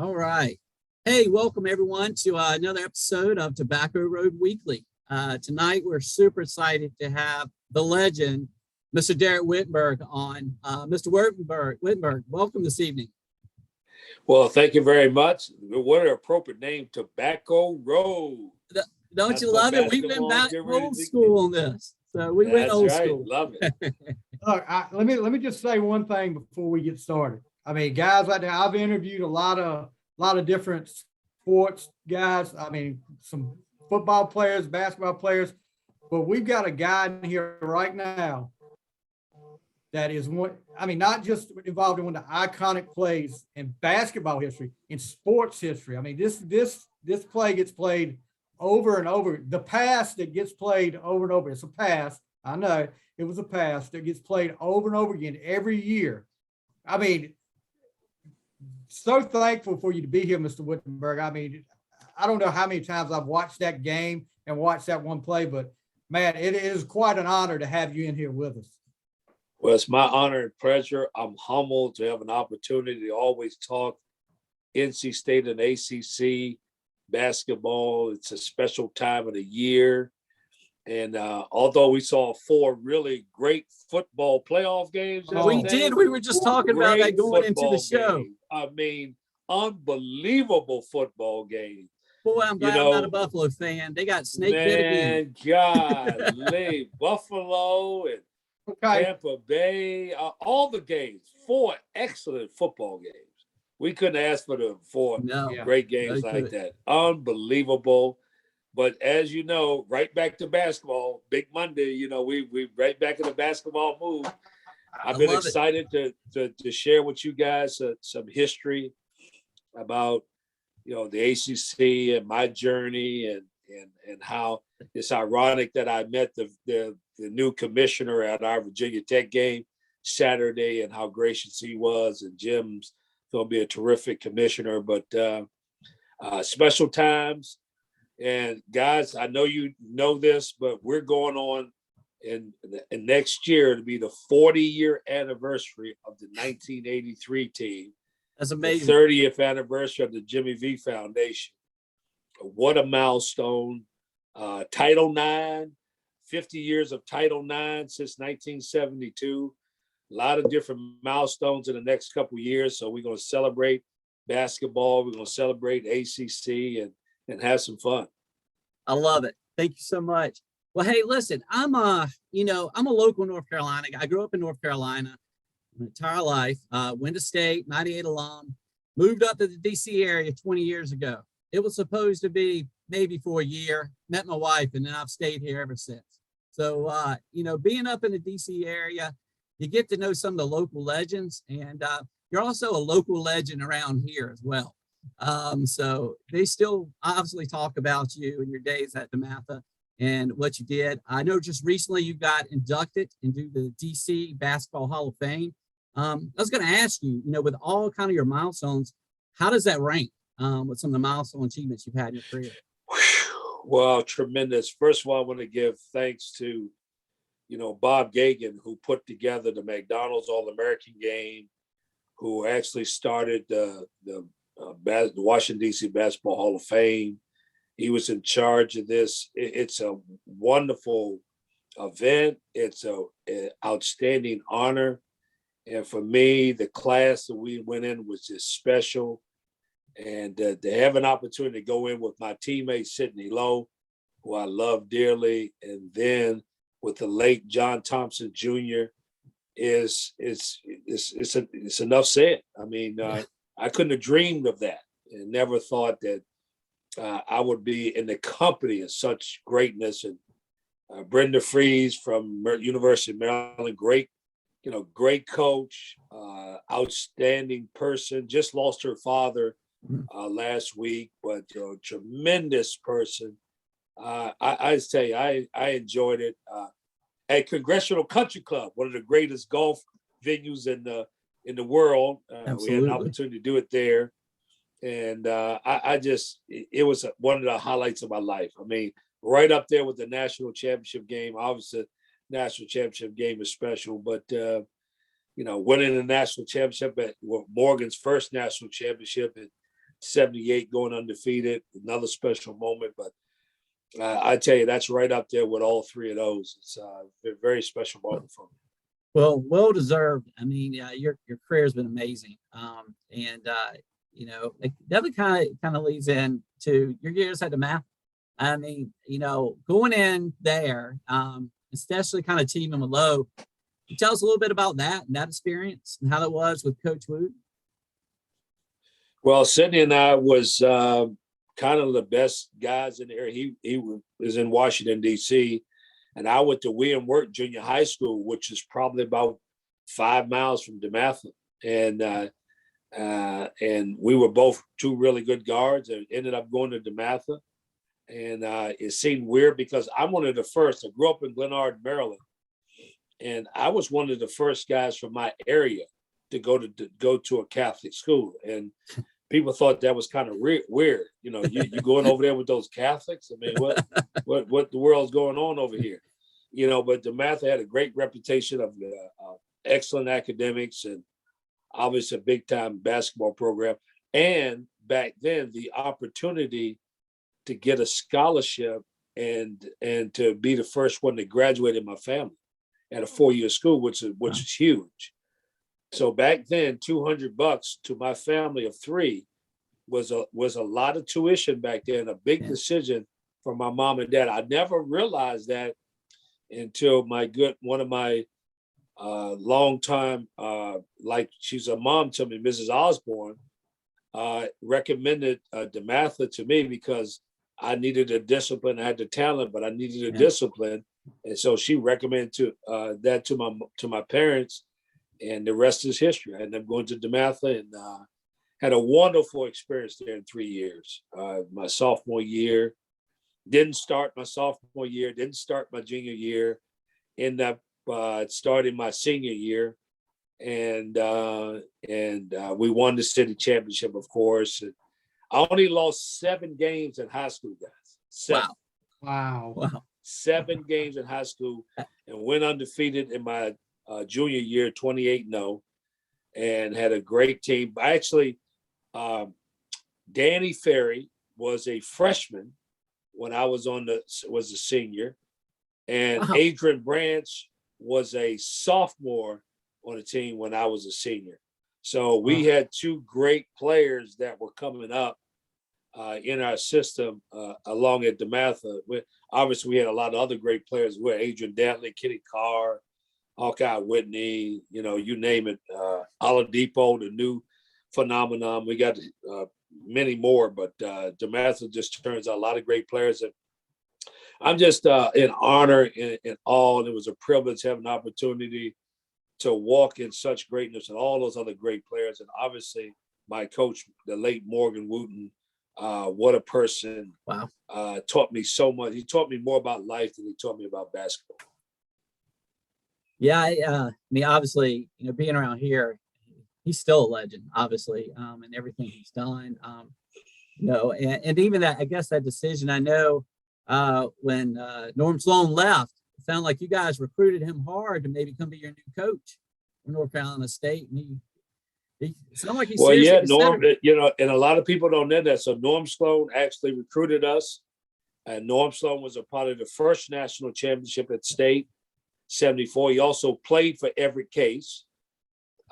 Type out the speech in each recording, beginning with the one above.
All right. Hey, welcome everyone to another episode of Tobacco Road Weekly. Tonight, we're super excited to have the legend, Mr. Dereck Whittenburg, on. Mr. Whittenburg, welcome this evening. Well, thank you very much. What an appropriate name, Tobacco Road. Don't That's you what love it? We've been back old school on this. So we went old school. Love it. Look, let me just say one thing before we get started. I mean, guys out there, I've interviewed a lot of different sports guys. I mean, some football players, basketball players, but we've got a guy in here right now that is one. I mean, not just involved in one of the iconic plays in basketball history, in sports history. I mean, this play gets played over and over. The pass that gets played over and over. It's a pass. I know it was a pass that gets played over and over again every year. I mean, so thankful for you to be here, Mr. Whittenburg. I mean, I don't know how many times I've watched that game and watched that one play, but man, it is quite an honor to have you in here with us. Well, it's my honor and pleasure. I'm humbled to have an opportunity to always talk NC State and ACC basketball. It's a special time of the year. And although we saw 4 really great football playoff games. We did. We were just talking about that going into the show. Games. I mean, unbelievable football game. Boy, I'm glad I'm not a Buffalo fan. They got snake bit again. God, Buffalo and Tampa Bay, all the games, 4 excellent football games. We couldn't ask for the 4 great games like that. Unbelievable. But as you know, right back to basketball, Big Monday, we right back in the basketball mood. I've been excited to share with you guys some history about, the ACC and my journey and how it's ironic that I met the new commissioner at our Virginia Tech game Saturday and how gracious he was. And Jim's going to be a terrific commissioner, but special times. And guys, I know you know this, but we're going on in next year to be the 40-year anniversary of the 1983 team. That's amazing. The 30th anniversary of the Jimmy V Foundation. What a milestone. Title IX, 50 years of Title IX since 1972. A lot of different milestones in the next couple of years. So we're going to celebrate basketball. We're going to celebrate ACC and have some fun. I love it. Thank you so much. Well, hey, listen, I'm a local North Carolina guy. I grew up in North Carolina my entire life. Went to state, 98 alum, moved up to the DC area 20 years ago. It was supposed to be maybe for a year, met my wife, and then I've stayed here ever since. So, being up in the DC area, you get to know some of the local legends, and you're also a local legend around here as well. So they still obviously talk about you and your days at DeMatha and what you did. I know just recently you got inducted into the DC Basketball Hall of Fame. I was going to ask you, with all kind of your milestones, how does that rank with some of the milestone achievements you've had in your career? Well, tremendous. First of all, I want to give thanks to, Bob Gagan, who put together the McDonald's All-American game, who actually started the Washington, D.C. Basketball Hall of Fame. He was in charge of this. It's a wonderful event. It's an outstanding honor. And for me, the class that we went in was just special. And to have an opportunity to go in with my teammate, Sidney Lowe, who I love dearly, and then with the late John Thompson Jr., it's enough said. I mean, I couldn't have dreamed of that and never thought that I would be in the company of such greatness. And Brenda Fries from University of Maryland, great coach, outstanding person, just lost her father last week, but tremendous person. I tell you, I enjoyed it. At Congressional Country Club, one of the greatest golf venues in the world. We had an opportunity to do it there. And it was one of the highlights of my life. I mean, right up there with the national championship game. Obviously, national championship game is special, but, winning the national championship at Morgan's first national championship, and '78 going undefeated, another special moment. But I tell you, that's right up there with all three of those. It's a very special moment for me. Well deserved. I mean, your career has been amazing. And you know, it definitely kind of leads into your years at the math. I mean, you know, going in there, especially kind of teaming with Lowe. Can you tell us a little bit about that and that experience and how that was with Coach Wood? Well, Sidney and I was kind of the best guys in the area. He was in Washington, D.C., and I went to Winberg Junior High School, which is probably about 5 miles from DeMatha. And we were both two really good guards and ended up going to DeMatha. And it seemed weird because I'm one of the first. I grew up in Glenard, Maryland, and I was one of the first guys from my area to go to a Catholic school. And people thought that was kind of weird. You know, you going over there with those Catholics? I mean, what the world's going on over here? You know, but DeMatha had a great reputation of excellent academics and obviously a big time basketball program. And back then, the opportunity to get a scholarship and to be the first one to graduate in my family at a 4-year school, which is huge. So back then, $200 to my family of 3 was a lot of tuition back then, a big decision for my mom and dad. I never realized that until one of my longtime, like she's a mom to me, Mrs. Osborne, recommended DeMatha to me because I needed a discipline. I had the talent, but I needed a discipline. And so she recommended that to my parents, and the rest is history. I ended up going to DeMatha and had a wonderful experience there in 3 years. My sophomore year, didn't start my sophomore year, didn't start my junior year, ended up starting my senior year. And we won the city championship, of course. And I only lost 7 games in high school, guys. 7. Wow. 7 games in high school, and went undefeated in my junior year, 28-0, and had a great team. Actually, Danny Ferry was a freshman when I was a senior, and Adrian Branch was a sophomore on the team when I was a senior. So we had 2 great players that were coming up in our system along at DeMatha. Obviously, we had a lot of other great players. We had Adrian Dantley, Kenny Carr, Hawkeye Whitney, you know, you name it. Oladipo, the new phenomenon. We got many more, but DeMatha just turns out a lot of great players. And I'm just in honor and awe, and it was a privilege to have an opportunity to walk in such greatness and all those other great players. And obviously, my coach, the late Morgan Wooten, what a person. Wow. Taught me so much. He taught me more about life than he taught me about basketball. Yeah, I mean, obviously, you know, being around here, he's still a legend, obviously, and everything he's done. You know, and even that, I guess that decision, I know when Norm Sloan left, it sounded like you guys recruited him hard to maybe come be your new coach for North Carolina State. And he sounded like he Norm, you know, and a lot of people don't know that. So Norm Sloan actually recruited us, and Norm Sloan was a part of the first national championship at State, 74. He also played for Everett Case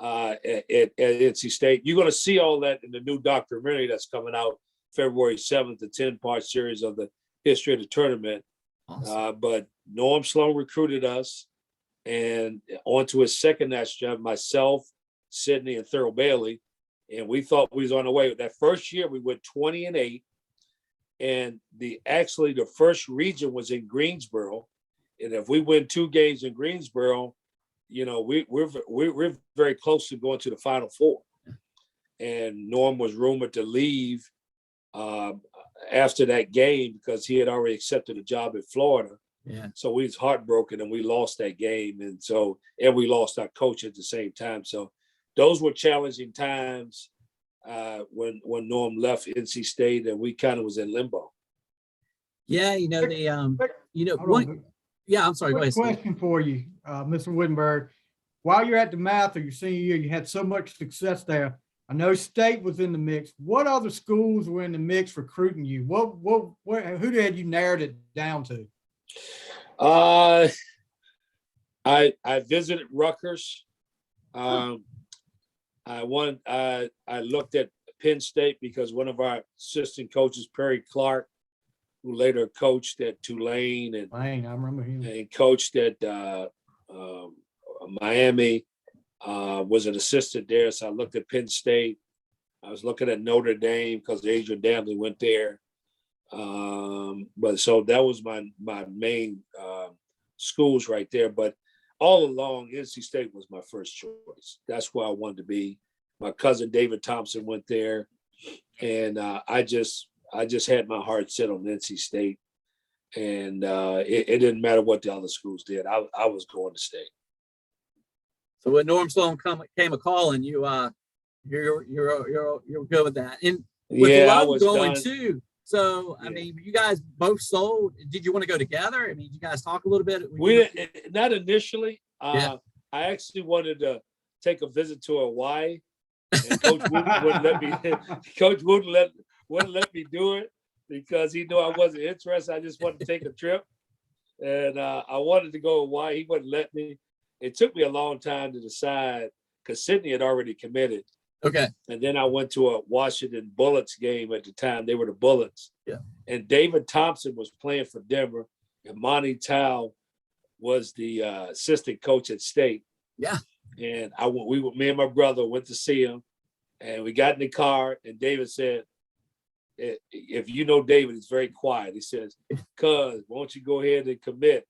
at NC State. You're going to see all that in the new documentary that's coming out February 7th, the 10-part series of the history of the tournament. Awesome. But Norm Sloan recruited us, and on to his second national job, myself, Sidney, and Thurl Bailey, and we thought we was on the way. That first year, we went 20-8, and the first region was in Greensboro, and if we win 2 games in Greensboro, you know, we're very close to going to the Final Four. And Norm was rumored to leave after that game because he had already accepted a job in Florida. Yeah. So we was heartbroken, and we lost that game, and we lost our coach at the same time. So those were challenging times when Norm left NC State, and we kind of was in limbo. Yeah, you know, I'm sorry. Go ahead. Question for you, Mr. Whittenburg. While you're at DeMatha, your senior year, you had so much success there. I know State was in the mix. What other schools were in the mix recruiting you? Who had you narrowed it down to? I visited Rutgers. I looked at Penn State because one of our assistant coaches, Perry Clark, who later coached at Tulane and Lane, I remember him. and coached at Miami, was an assistant there. So I looked at Penn State. I was looking at Notre Dame because Adrian Dantley went there. But so that was my main schools right there. But all along, NC State was my first choice. That's where I wanted to be. My cousin David Thompson went there, and I just had my heart set on NC State, and it didn't matter what the other schools did. I was going to State. So when Norm Sloan came a call, and you're good with that, and with Yeah, I Love was going done. too. So I Yeah. mean, you guys both sold. Did you want to go together? I mean, did you guys talk a little bit? We not initially. Yeah. I actually wanted to take a visit to Hawaii, and Coach Wooten wouldn't let me. Coach Wooten wouldn't let me do it because he knew I wasn't interested. I just wanted to take a trip, and I wanted to go to Hawaii. He wouldn't let me. It took me a long time to decide because Sydney had already committed. Okay. And then I went to a Washington Bullets game at the time. They were the Bullets. Yeah. And David Thompson was playing for Denver, and Monty Tao was the assistant coach at State. Yeah. And me and my brother went to see him, and we got in the car, and David said, if you know David, he's very quiet. He says, "Cuz, won't you go ahead and commit?"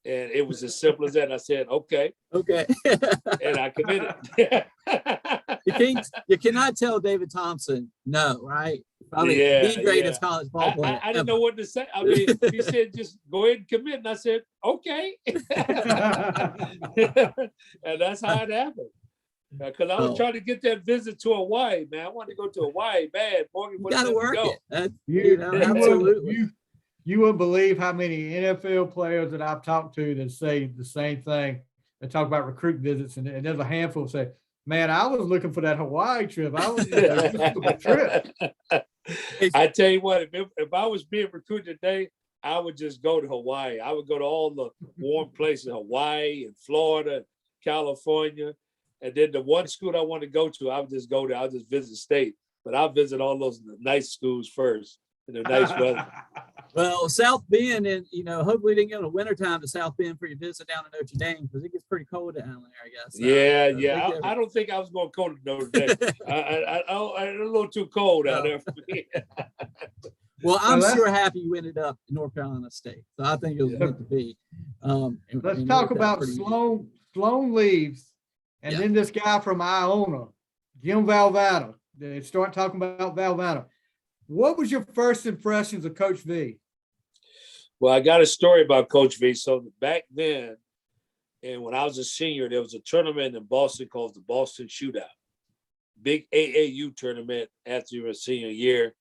And it was as simple as that. I said, okay. Okay. And I committed. You cannot tell David Thompson no, right? Probably the greatest college ball player. I didn't know what to say. I mean, he said, just go ahead and commit. And I said, okay. And that's how it happened. Because I was trying to get that visit to Hawaii, man. I wanted to go to Hawaii bad. Morgan You got to work it. Absolutely. You wouldn't believe how many NFL players that I've talked to that say the same thing. They talk about recruit visits, and there's a handful that say, man, I was looking for that Hawaii trip. I was looking for a trip. I tell you what, if I was being recruited today, I would just go to Hawaii. I would go to all the warm places, Hawaii and Florida, California. And then the one school I want to go to, I would just go there. I'll just visit State. But I'll visit all those nice schools first in the nice weather. Well, South Bend, and hopefully you didn't go in the wintertime to South End for your visit down to Notre Dame because it gets pretty cold down there, I guess. I don't think I was going to go to Notre Dame. I a little too cold out there for me. Well, I'm sure happy you ended up in North Carolina State. So I think it was meant to be. Let's talk about Sloan. Sloan leaves, and then this guy from Iona, Jim Valvano. They start talking about Valvano. What was your first impressions of Coach V? Well, I got a story about Coach V. So back then, and when I was a senior, there was a tournament in Boston called the Boston Shootout. Big AAU tournament after your senior year.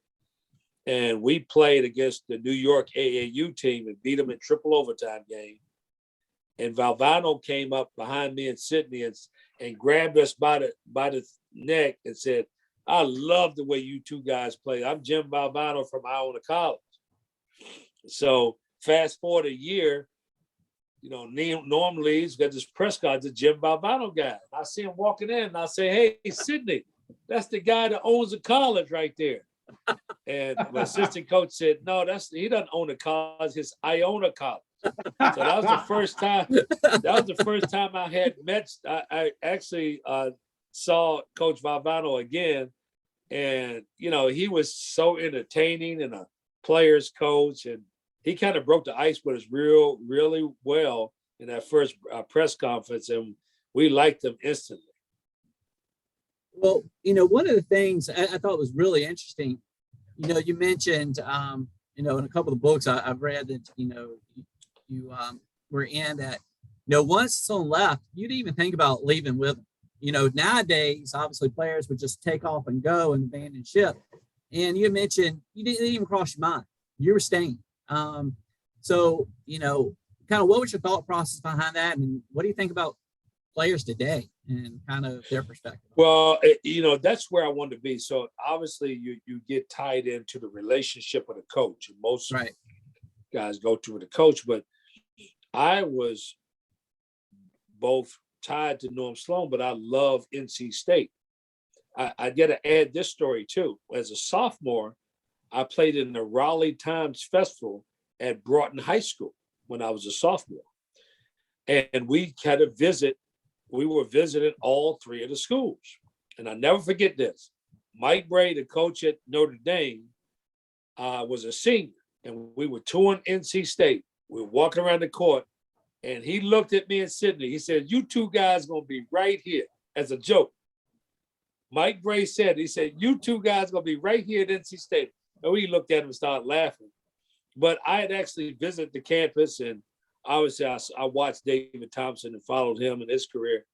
And we played against the New York AAU team and beat them in triple overtime game. And Valvano came up behind me and Sydney and grabbed us by the neck and said, I love the way you two guys play. I'm Jim Valvano from Iona College. So fast forward a year, Norm leaves, got this press card, the Jim Valvano guy. I see him walking in and I say, hey, Sydney, that's the guy that owns the college right there. And my assistant coach said, no, he doesn't own a college, it's Iona College. So that was the first time. That was the first time I had met. I actually saw Coach Valvano again, and he was so entertaining and a player's coach, and he kind of broke the ice with us really well in that first press conference, and we liked him instantly. Well, one of the things I thought was really interesting, you mentioned, in a couple of books I've read that, you were in that, once someone left, you didn't even think about leaving with them. Nowadays, obviously players would just take off and go and abandon ship. And you mentioned you didn't even cross your mind. You were staying. So, kind of what was your thought process behind that? And what do you think about players today and kind of their perspective? Well, that's where I want to be. So obviously you get tied into the relationship with a coach. And most Right. guys go to with a coach, but I was both tied to Norm Sloan, but I love NC State. I got to add this story too. As a sophomore, I played in the Raleigh Times Festival at Broughton High School when I was a sophomore. And we had a visit. We were visiting all three of the schools. And I never forget this. Mike Bray, the coach at Notre Dame, was a senior. And we were touring NC State. We were walking around the court. And he looked at me and Sidney. He said, "You two guys going to be right here," as a joke. Mike Bray said, he said, "You two guys going to be right here at NC State." And we looked at him and started laughing. But I had actually visited the campus, and obviously I watched David Thompson and followed him in his career.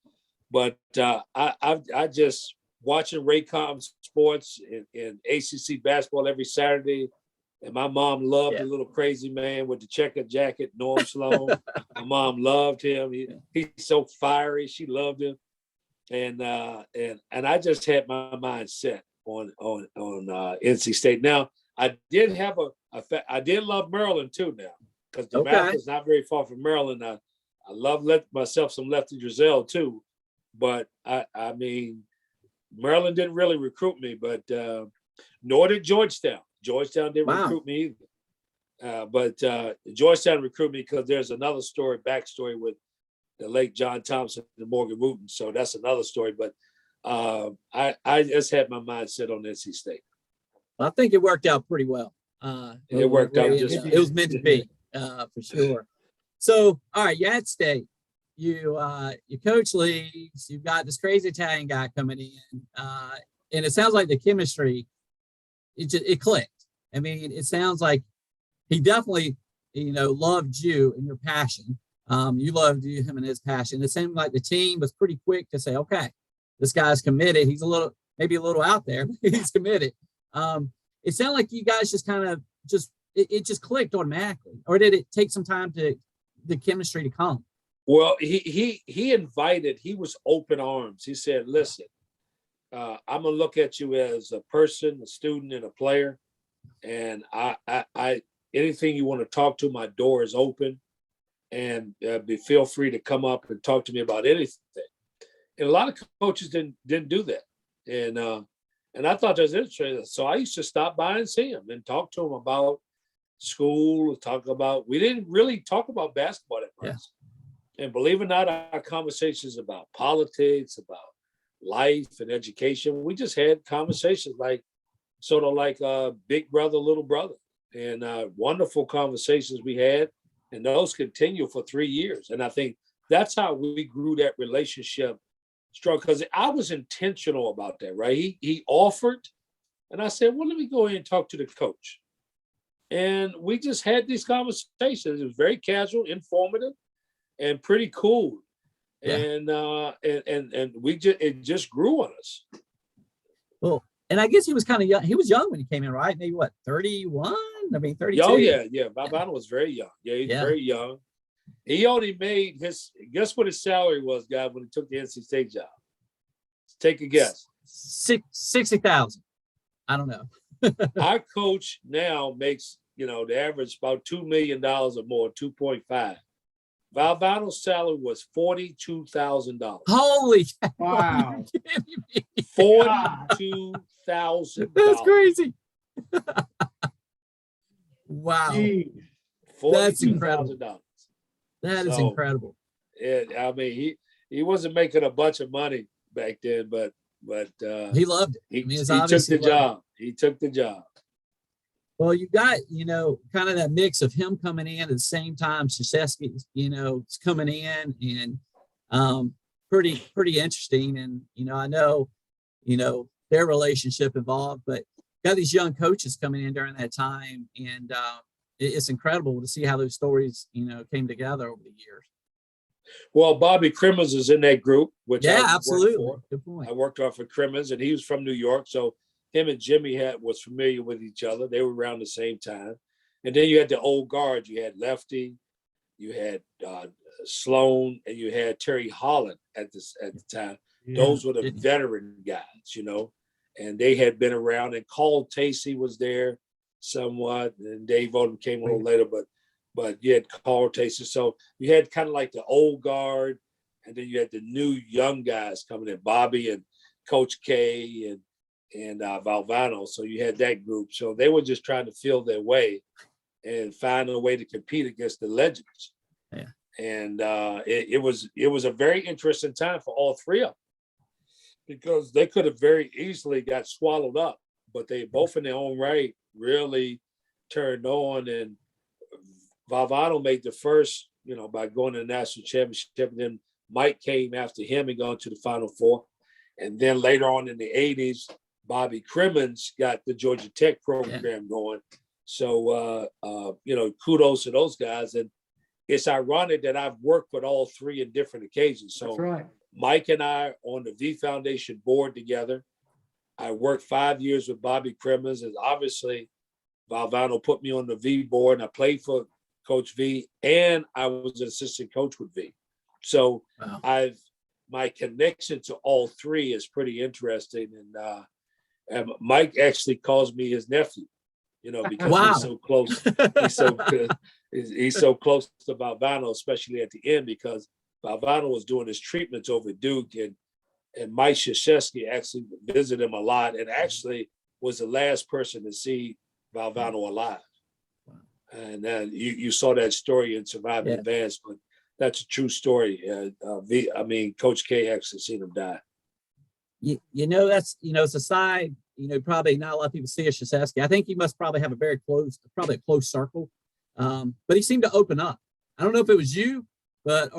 But I just watching Raycom sports and ACC basketball every Saturday. And my mom loved the little crazy man with the checkered jacket, Norm Sloan. My mom loved him. He's so fiery. She loved him. And I just had my mind set on NC State. Now, I did have I did love Maryland too now, because DeMatha is not very far from Maryland. I love myself some Lefty Drizel too, but I mean, Maryland didn't really recruit me, but nor did Georgetown. Georgetown didn't recruit me either. But Georgetown recruited me because there's another backstory with the late John Thompson and Morgan Wooten. So that's another story. But I just had my mind set on NC State. Well, I think it worked out pretty well. It worked out it was meant to be, for sure. So, all right, you're at State. Your coach leaves. You've got this crazy Italian guy coming in, and it sounds like the chemistry, it clicked. I mean, it sounds like he definitely, loved you and your passion. You loved him and his passion. It seemed like the team was pretty quick to say, "Okay, this guy's committed. He's maybe a little out there, but he's committed." It sounded like you guys just kind of it just clicked automatically, or did it take some time to the chemistry to come? Well, he invited. He was open arms. He said, "Listen, I'm gonna look at you as a person, a student, and a player. And I anything you want to talk to, my door is open, and feel free to come up and talk to me about anything." And a lot of coaches didn't do that, and I thought that was interesting. So I used to stop by and see him and talk to him about school. We didn't really talk about basketball at first, and believe it or not, our conversations about politics, about life and education. We just had conversations like big brother, little brother, and wonderful conversations we had. And those continue for 3 years. And I think that's how we grew that relationship strong, because I was intentional about that, right? He offered, and I said, "Well, let me go in and talk to the coach." And we just had these conversations. It was very casual, informative, and pretty cool. Yeah. And it just grew on us. Well, and I guess he was kind of young. He was young when he came in, right? Maybe what, 31? I mean, 32. Oh yeah. Valvano was very young. Yeah, he's very young. He only made guess what his salary was, guy, when he took the NC State job? Take a guess. 60,000. I don't know. Our coach now makes, the average about $2 million or more, 2.5. Valvano's salary was $42,000. Holy wow! $42,000. That's crazy. Wow, that's incredible. That is incredible. Yeah, I mean, he wasn't making a bunch of money back then, but he loved it. He took the job. He took the job. Well, you got, kind of that mix of him coming in at the same time, Krzyzewski's, coming in, and pretty interesting. And, I know, their relationship involved, but got these young coaches coming in during that time. And it's incredible to see how those stories, came together over the years. Well, Bobby Crimmins is in that group, which absolutely. Good point. I worked on for Crimmins, and he was from New York. So him and Jimmy was familiar with each other. They were around the same time. And then you had the old guard. You had Lefty, you had Sloan, and you had Terry Holland at the time. Yeah. Those were the veteran guys, and they had been around. And Carl Tacey was there somewhat, and Dave Odom came a little later, but you had Carl Tacey. So you had kind of like the old guard, and then you had the new young guys coming in, Bobby and Coach K and Valvano. So you had that group. So they were just trying to feel their way and find a way to compete against the legends. Yeah. And it was a very interesting time for all three of them, because they could have very easily got swallowed up, but they both in their own right really turned on. And Valvano made the first, by going to the national championship, and then Mike came after him and going to the Final Four. And then later on in the 80s, Bobby Crimmins got the Georgia Tech program going. So, kudos to those guys. And it's ironic that I've worked with all three in different occasions. So That's right. Mike and I on the V Foundation board together. I worked 5 years with Bobby Crimmins, and obviously Valvano put me on the V board, and I played for Coach V, and I was an assistant coach with V. So Wow. My connection to all three is pretty interesting. And Mike actually calls me his nephew, because Wow. he's so close. He's so good. He's so close to Valvano, especially at the end, because Valvano was doing his treatments over at Duke, and Mike Krzyzewski actually visited him a lot, and actually was the last person to see Valvano alive. Wow. And then you saw that story in Surviving Advance, but that's a true story. Coach K actually seen him die. That's it's a side. Probably not a lot of people see as Krzyzewski. I think he must probably have a close circle. But he seemed to open up. I don't know if it was you, but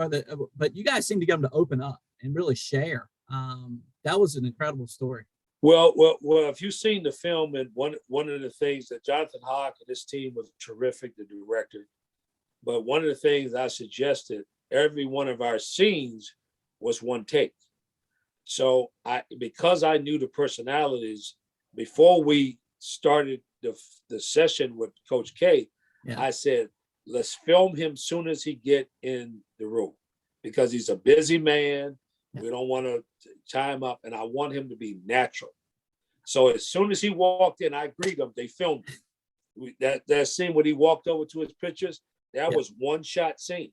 you guys seemed to get him to open up and really share. That was an incredible story. Well, if you've seen the film, and one of the things that Jonathan Hawk and his team was terrific, the director. But one of the things I suggested, every one of our scenes was one take. So because I knew the personalities before we started the session with Coach K, I said, let's film him soon as he get in the room, because he's a busy man. We don't want to tie him up, and I want him to be natural. So as soon as he walked in, I agreed him. They filmed him. That scene when he walked over to his pictures, that was one shot scene.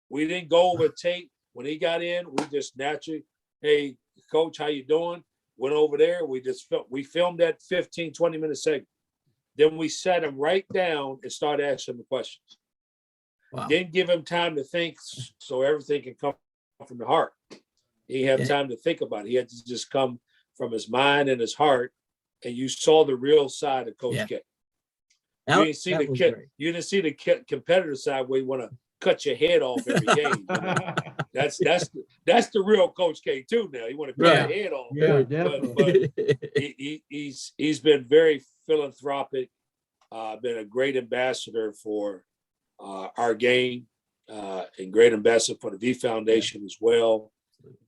We didn't go over tape. When he got in, we just naturally, hey, Coach, how you doing? Went over there. We filmed that 15, 20-minute segment. Then we sat him right down and started asking him questions. Wow. Didn't give him time to think, so everything can come from the heart. He had time to think about it. He had to just come from his mind and his heart, and you saw the real side of Coach K. You didn't see the competitor side where you want to cut your head off every game. That's the real Coach K too. Now you want to cut your head off. Yeah, definitely. But he's been very philanthropic. Been a great ambassador for our game, and great ambassador for the V Foundation as well.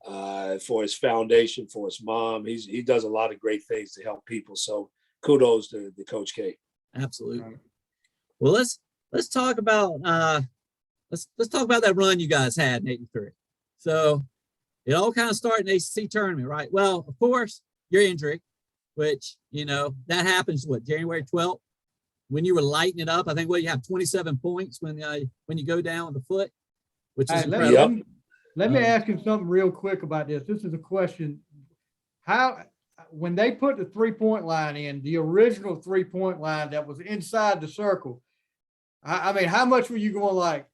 For his foundation, for his mom, he does a lot of great things to help people. So kudos to the Coach K. Absolutely. Well, let's talk about let's talk about that run you guys had in '83. So it all kind of started in the ACC tournament, right? Well, of course, your injury, which that happens January 12th, when you were lighting it up. I think you have 27 points when you go down with the foot, which is incredible. Let me ask you something real quick about this. This is a question. When they put the 3-point line in, the original 3-point line that was inside the circle, I mean, how much were you going like,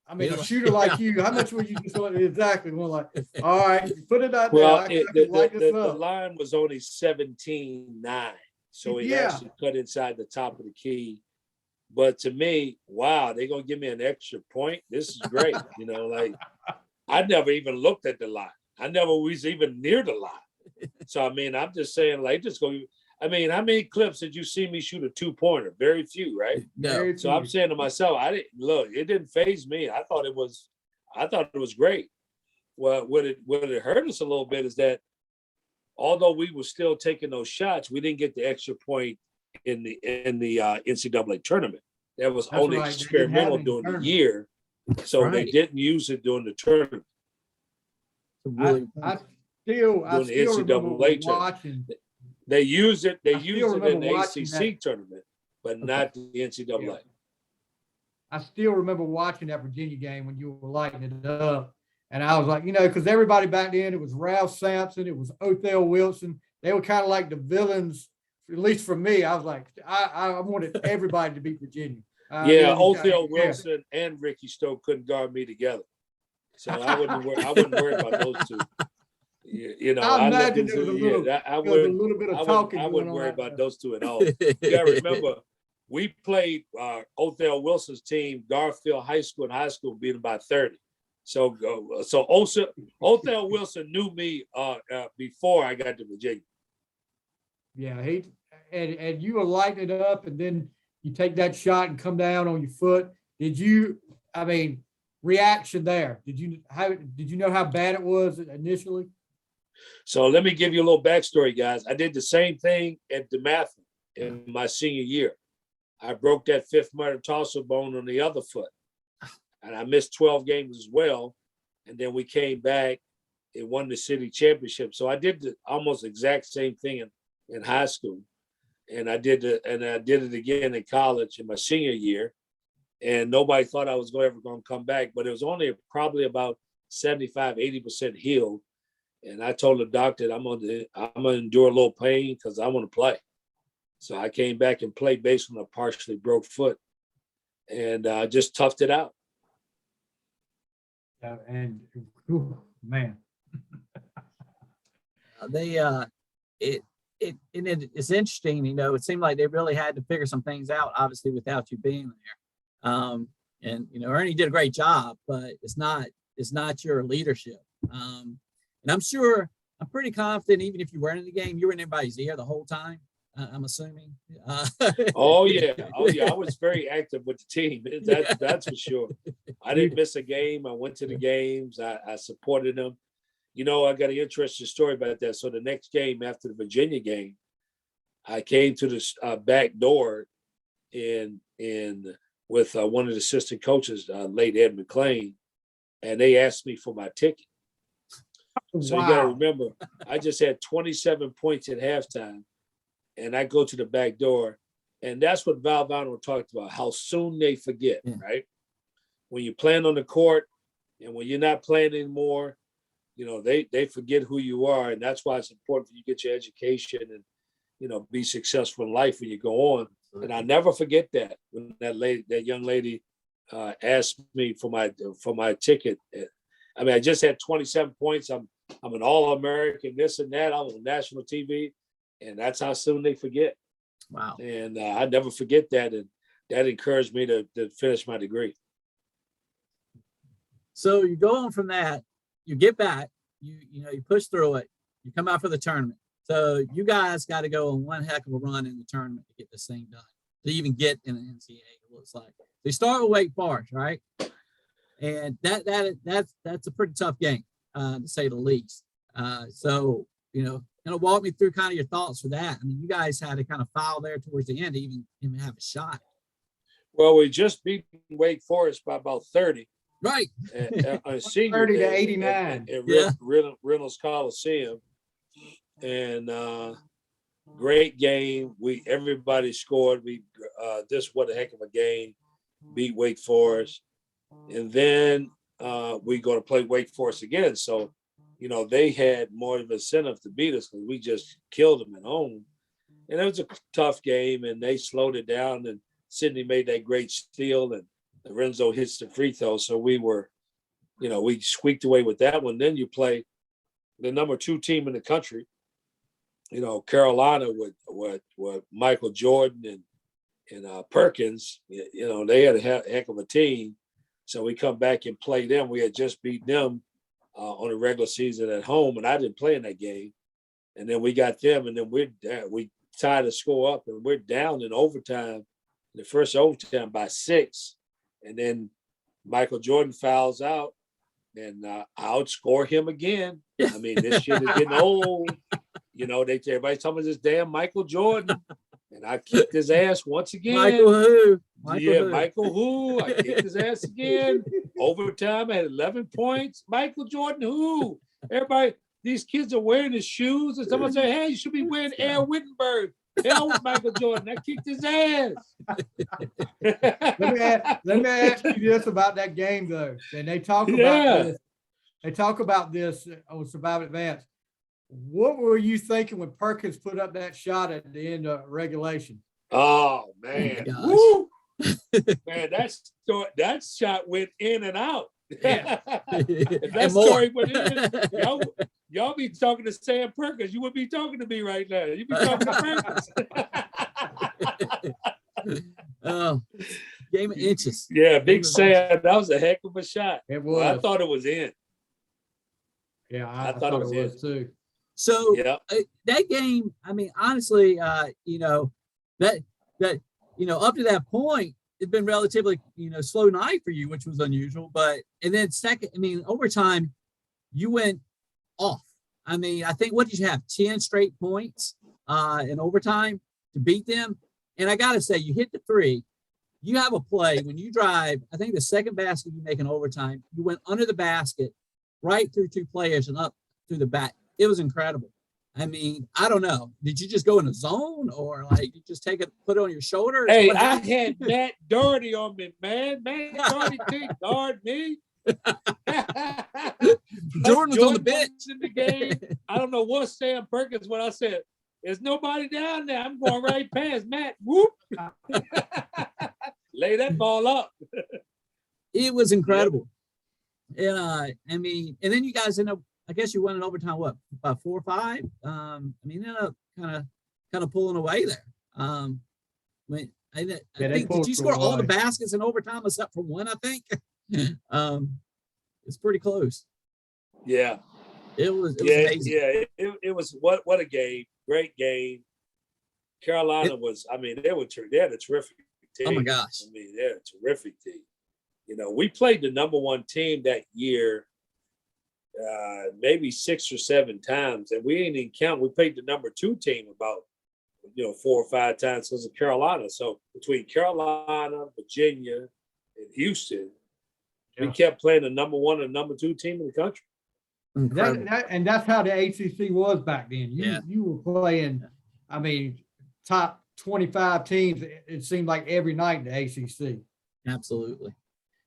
a shooter like you, how much were you just exactly going like, all right, put it out there. Well, the line was only 17-9. So he actually cut inside the top of the key. But to me, wow, they're going to give me an extra point. This is great. I never even looked at the line. I never was even near the line. So, I'm just saying, how many clips did you see me shoot a 2-pointer? Very few, right? No. So I'm saying to myself, it didn't faze me. I thought it was great. Well, what it hurt us a little bit is that although we were still taking those shots, we didn't get the extra point in the NCAA tournament. That was only experimental during the year. So they right. didn't use it during the tournament, Really, I still during the remember NCAA tournament. watching. They used it I still in remember the watching ACC that. tournament, but not the NCAA. Yeah. I still remember watching that Virginia game when you were lighting it up. And I was like, because everybody back then, it was Ralph Sampson, it was Othell Wilson. They were kind of like the villains, at least for me. I was like, I wanted everybody to beat Virginia. Yeah, Othell Wilson and Ricky Stoke couldn't guard me together. So I wouldn't worry about those two. I imagine there was a little bit of talking. I wouldn't worry about those two at all. You gotta remember, we played Othell Wilson's team, Garfield High School beat them by 30. So Othell Wilson knew me before I got to Virginia. Yeah, and you were lighting it up, and then you take that shot and come down on your foot. Reaction there? Did you know how bad it was initially? So let me give you a little backstory, guys. I did the same thing at DeMatha in my senior year. I broke that fifth metatarsal bone on the other foot, and I missed 12 games as well. And then we came back and won the city championship. So I did the almost exact same thing in high school, and I did it again in college in my senior year. And nobody thought I was ever going to come back, but it was only probably about 75-80% healed. And I told the doctor I'm gonna endure a little pain because I want to play. So I came back and played based on a partially broke foot, and just toughed it out. Man, it's interesting. It seemed like they really had to figure some things out, obviously, without you being there. And Ernie did a great job, but it's not your leadership. And I'm pretty confident, even if you weren't in the game, you were in everybody's ear the whole time. I'm assuming. Oh yeah. I was very active with the team. That's for sure. I didn't miss a game. I went to the games. I supported them. I got an interesting story about that. So the next game after the Virginia game, I came to the back door in with one of the assistant coaches, late Ed McLean, and they asked me for my ticket. So you got to remember, I just had 27 points at halftime, and I go to the back door, and that's what Valvano talked about, how soon they forget, right? When you're playing on the court and when you're not playing anymore, they forget who you are, and that's why it's important for you to get your education and, be successful in life when you go on. And I never forget that when that young lady asked me for my ticket. I just had 27 points. I'm an All-American, this and that. I'm on national TV, and that's how soon they forget. Wow. And I never forget that, and that encouraged me to finish my degree. So you go on from that, you get back, you push through it, you come out for the tournament. So you guys got to go on one heck of a run in the tournament to get this thing done, to even get in the NCAA, it looks like. They start with Wake Forest, right? And that's a pretty tough game, to say the least. So walk me through kind of your thoughts for that. You guys had to kind of foul there towards the end to even have a shot. Well, we just beat Wake Forest by about 30. Right. On senior 30 to day 89. At Reynolds Coliseum. And great game. Everybody scored. This what a heck of a game. Beat Wake Forest. And then we're going to play Wake Forest again. So, they had more of an incentive to beat us because we just killed them at home. And it was a tough game, and they slowed it down. And Sidney made that great steal, and Lorenzo hits the free throw. So we were, we squeaked away with that one. Then you play the number 2 team in the country, Carolina with Michael Jordan and Perkins. They had a heck of a team. So we come back and play them. We had just beat them on a regular season at home, and I didn't play in that game. And then we got them, and then we tied the score up, and we're down in overtime, the first overtime by 6. And then Michael Jordan fouls out, and I outscore him again. This shit is getting old. Everybody's talking about this damn Michael Jordan. and I kicked his ass once again. Michael who? Michael who? I kicked his ass again. Overtime at 11 points. Michael Jordan who? Everybody, these kids are wearing his shoes, and someone say, "Hey, you should be wearing Air Wittenberg." Hell with Michael Jordan. I kicked his ass. Let me ask you this about that game though. And they talk about this. They talk about this on Survive Advance. What were you thinking when Perkins put up that shot at the end of regulation? Oh man. Oh man, that shot went in and out. Yeah. If that story went in, y'all be talking to Sam Perkins. You would be talking to me right now. You'd be talking to Perkins. Oh, game of inches. Yeah, Big Sam. That was a heck of a shot. It was. Well, I thought it was in. Yeah, I thought it was too. So that game, I mean, honestly, that up to that point, it's been relatively, slow night for you, which was unusual. But and then second, I mean, overtime, you went off. I mean, I think what did you have? 10 straight points in overtime to beat them. And I gotta say, you hit the three. You have a play when you drive. I think the second basket you make in overtime, you went under the basket, right through two players and up through the back. It was incredible. I mean, I don't know. Did you just go in a zone or like you just put it on your shoulder? Hey, I had Matt Doherty on me, man. Matt Doherty didn't guard me. Jordan was on the bench in the game. I don't know what Sam Perkins when I said, "There's nobody down there. I'm going right past Matt." Whoop. Lay that ball up. It was incredible. And I mean, and then you guys end up, I guess you won in overtime, what, about 4 or 5? I mean, ended up kind of pulling away there. I think, did you score all the baskets in overtime except for one, I think? It's pretty close. Yeah. It was amazing. Yeah, it was what a game. Great game. Carolina was, I mean, they had a terrific team. Oh my gosh. I mean, they're a terrific team. We played the number one team that year maybe 6 or 7 times, and we ain't even count. We played the number 2 team about 4 or 5 times because of Carolina. So between Carolina, Virginia, and Houston, we kept playing the number 1 and number 2 team in the country. And that's how the ACC was back then. You were playing, I mean, top 25 teams. It seemed like every night in the ACC. Absolutely.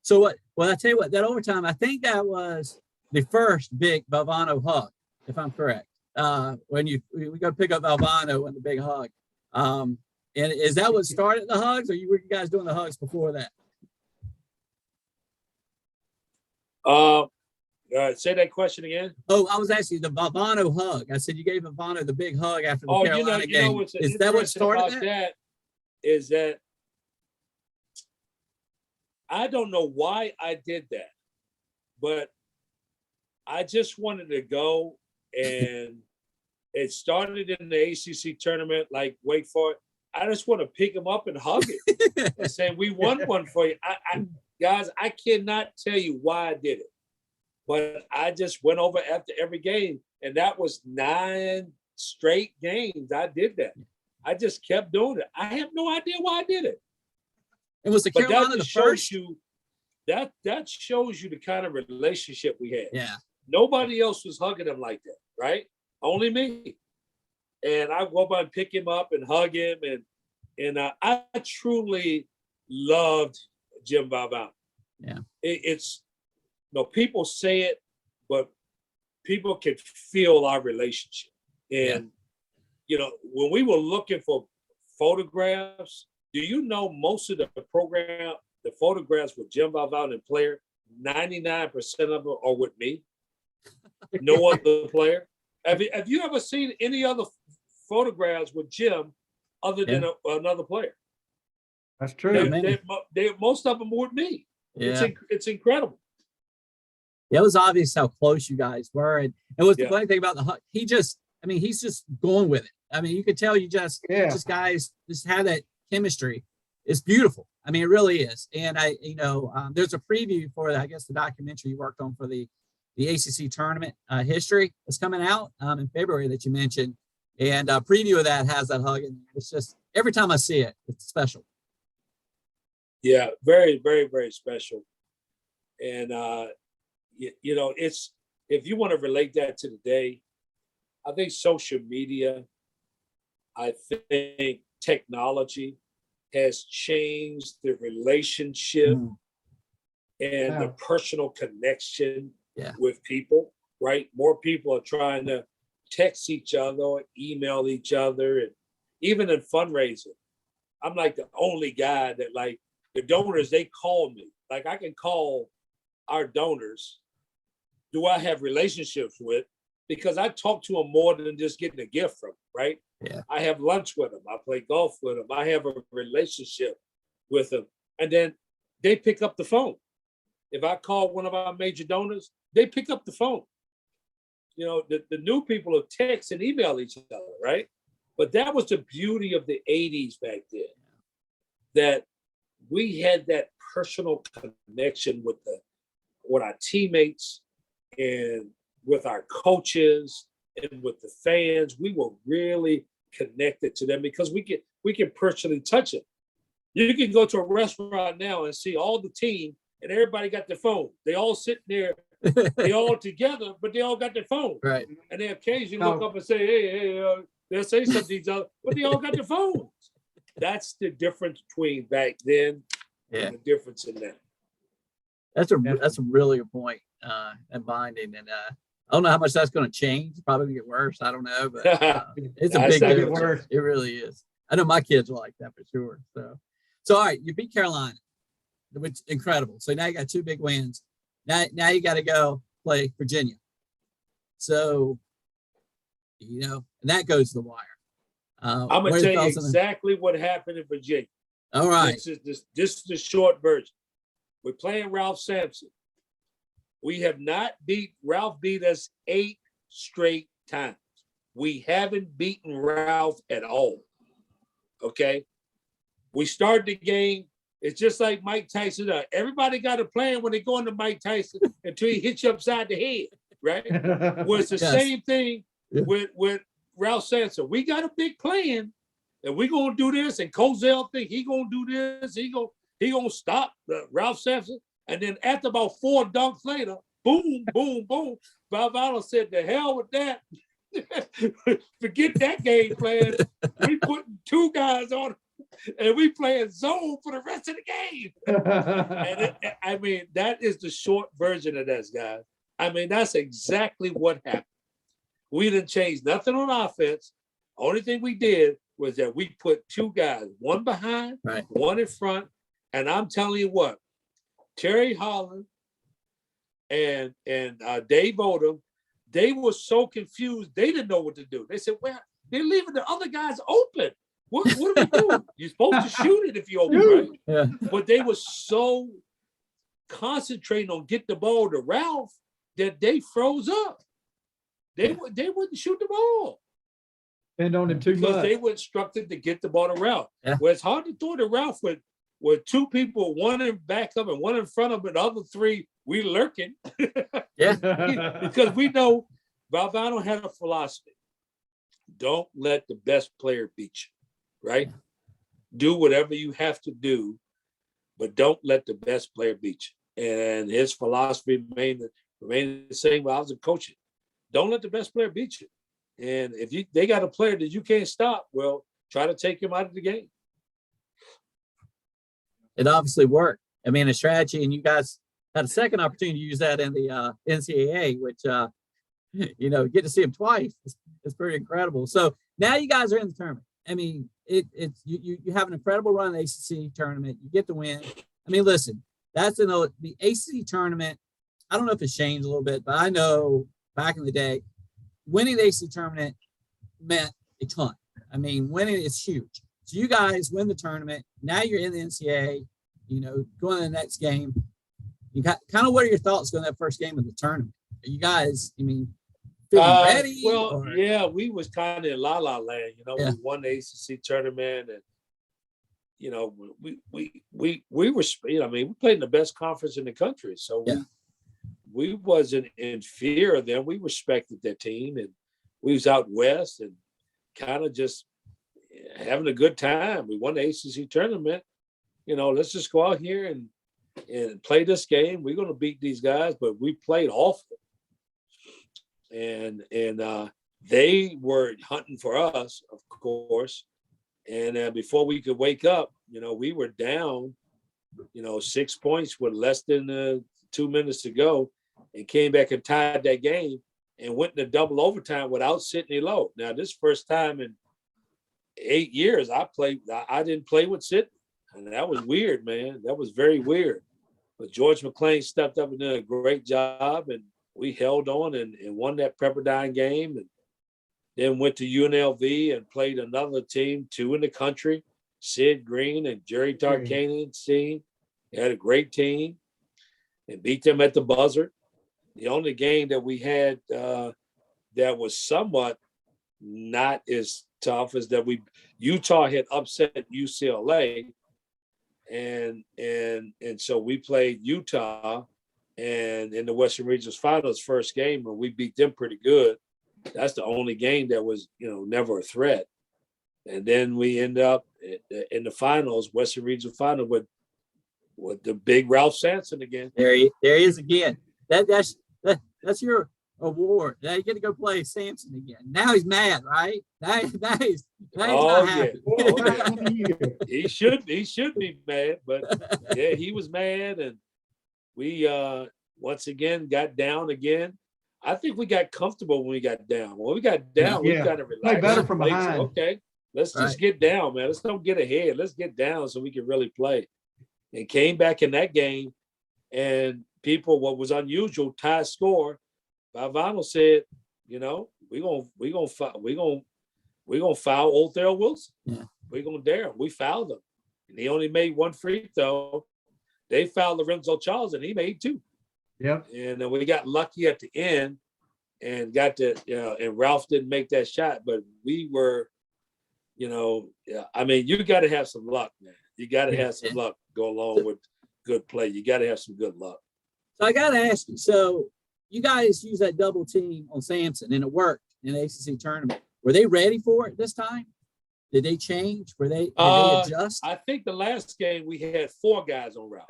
So what? Well, I tell you what, that overtime, I think that was the first big Valvano hug, if I'm correct. When we go pick up Valvano and the big hug. And is that what started the hugs, or were you guys doing the hugs before that? Say that question again. Oh, I was asking the Valvano hug. I said you gave Valvano the big hug after the Carolina game. Is that what started that? Is that I don't know why I did that, but I just wanted to go, and it started in the ACC tournament, like Wake Forest. I just want to pick him up and hug it and say, "We won one for you." Guys, I cannot tell you why I did it, but I just went over after every game, and that was 9 straight games. I did that. I just kept doing it. I have no idea why I did it. And was the Carolina the first? That shows you the kind of relationship we had. Yeah. Nobody else was hugging him like that, right? Only me. And I go by and pick him up and hug him, and I truly loved Jim Valvano. Yeah. It's people say it, but people can feel our relationship. And when we were looking for photographs, do you know most of the photographs with Jim Valvano and player, 99% of them are with me. No other player. Have you ever seen any other photographs with Jim other than another player? That's true. Most of them were with me. Yeah. It's incredible. It was obvious how close you guys were. And what's the funny thing about the hug, he's just going with it. I mean, you could tell just guys just have that chemistry. It's beautiful. I mean, it really is. And there's a preview for, I guess, the documentary you worked on for the ACC tournament history that's coming out in February that you mentioned. And a preview of that has that hug in there. It's just every time I see it, it's special. Yeah, very, very, very special. And it's, if you want to relate that to today, I think social media, I think technology has changed the relationship and the personal connection with people, right? More people are trying to text each other or email each other. And even in fundraising, I'm like the only guy that, like, the donors, they call me. Like, I can call our donors, do I have relationships with, because I talk to them more than just getting a gift from them, right? Yeah. I have lunch with them. I play golf with them. I have a relationship with them. And then they pick up the phone. If I call one of our major donors, they pick up the phone. You know, the new people will text and email each other, right? But that was the beauty of the 80s back then, that we had that personal connection with our teammates and with our coaches and with the fans. We were really connected to them because we can personally touch it. You can go to a restaurant now and see all the team and everybody got their phone. They all sitting there, they all together, but they all got their phone. Right. And they occasionally look up and say, hey, they'll say something to each other, but they all got their phones. That's the difference between back then and the difference in now. That's a really good point. And binding, and I don't know how much that's going to change. It's probably gonna get worse. I don't know, but it's a big difference. It really is. I know my kids are like that for sure. So all right, you beat Carolina, which is incredible. So now you got 2 big wins. Now you got to go play Virginia. So, and that goes to the wire. I'm gonna tell you exactly what happened in Virginia. All right. This is the short version. We're playing Ralph Sampson. Ralph beat us 8 straight times. We haven't beaten Ralph at all. Okay. We started the game. It's just like Mike Tyson. Everybody got a plan when they go into Mike Tyson until he hits you upside the head, right? Well, it's the same thing with Ralph Sampson. We got a big plan, and we're gonna do this. And Cozell think he gonna do this. He gonna stop Ralph Sampson. And then after about 4 dunks later, boom, boom, boom. Valvano said, "The hell with that. Forget that game plan. We putting 2 guys on." And we playing zone for the rest of the game. And that is the short version of this, guys. That's exactly what happened. We didn't change nothing on offense. Only thing we did was that we put 2 guys, one behind, one in front. And I'm telling you what, Terry Holland and Dave Odom, they were so confused. They didn't know what to do. They said, well, they're leaving the other guys open. What do we do? You're supposed to shoot it if you open, right? Yeah. But they were so concentrating on getting the ball to Ralph that they froze up. They wouldn't shoot the ball. And on it too much. Because they were instructed to get the ball to Ralph. Yeah. Well, it's hard to throw to Ralph with 2 people, one in back of and one in front of him, and the other 3, we lurking. Yeah. Because we know Valvano had a philosophy. Don't let the best player beat you. Right? Do whatever you have to do, but don't let the best player beat you. And his philosophy remained the same while I was coaching. Don't let the best player beat you. And if they got a player that you can't stop, well, try to take him out of the game. It obviously worked. A strategy, and you guys had a second opportunity to use that in the NCAA, which get to see him twice. It's pretty incredible. So now you guys are in the tournament. You have an incredible run in the ACC tournament. You get the win. Listen, that's the ACC tournament. I don't know if it's changed a little bit, but I know back in the day, winning the ACC tournament meant a ton. Winning is huge. So you guys win the tournament. Now you're in the NCAA. Going to the next game. You got what are your thoughts going to that first game of the tournament? Are you guys, feeling ready? Well, yeah, we was kind of in la-la land. We won the ACC tournament, and we were. We played in the best conference in the country, so we wasn't in fear of them. We respected their team, and we was out west, and kind of just having a good time. We won the ACC tournament. Let's just go out here and play this game. We're going to beat these guys, but we played awful. And they were hunting for us, of course. And before we could wake up, we were down, 6 points with less than 2 minutes to go, and came back and tied that game and went into double overtime without Sidney Lowe. Now, this first time in 8 years I didn't play with Sidney. And that was weird, man. That was very weird. But George McClain stepped up and did a great job, and we held on and won that Pepperdine game, and then went to UNLV and played another team, 2 in the country, Sid Green and Jerry Tarkanian's team. They had a great team and beat them at the buzzer. The only game that we had that was somewhat not as tough is that Utah had upset UCLA. And so we played Utah, and in the Western Regionals Finals first game, and we beat them pretty good. That's the only game that was, never a threat. And then we end up in the finals, Western Regional Final with the big Ralph Sampson again. There he is again. That's your award. Now you get to go play Sampson again. Now he's mad, right? Now he's not happy. He should be mad, but yeah, he was mad, and we once again got down again. I think we got comfortable when we got down. When we got down, we got to relax. Play better from behind. Okay, let's just get down, man. Let's don't get ahead. Let's get down so we can really play. And came back in that game, and what was unusual, tie score. Vinyl said, we're gonna foul Old Thurl Wilson. Yeah. We're gonna dare him. We fouled him, and he only made 1 free throw. They fouled Lorenzo Charles, and he made 2. Yep. And we got lucky at the end, and and Ralph didn't make that shot, but we were, you got to have some luck, man. You got to have some luck go along with good play. You got to have some good luck. So I got to ask you, so you guys used that double team on Sampson, and it worked in the ACC tournament. Were they ready for it this time? Did they change? Did they adjust? I think the last game we had 4 guys on Ralph.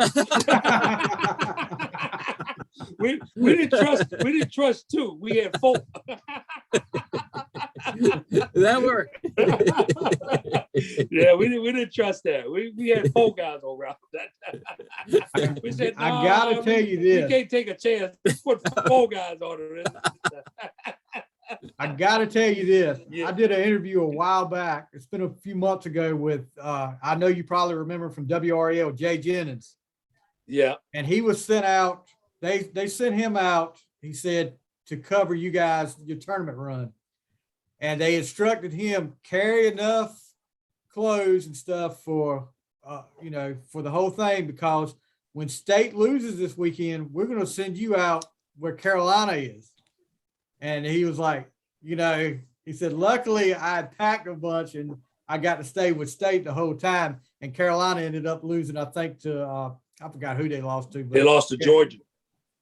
we didn't trust 2. We had 4. That worked. Yeah, we didn't trust that. We had 4 guys on Ralph. We said, I gotta tell you this. We can't take a chance. Let's put 4 guys on it. I gotta tell you this. Yeah. I did an interview a while back. It's been a few months ago with I know you probably remember from WRL, Jay Jennings. Yeah. And he was sent out. They sent him out, he said, to cover you guys, your tournament run. And they instructed him, carry enough clothes and stuff for for the whole thing, because when State loses this weekend, we're going to send you out where Carolina is. And he was like, he said, luckily I had packed a bunch and I got to stay with State the whole time. And Carolina ended up losing, I think, to, I forgot who they lost to. But they lost to Georgia.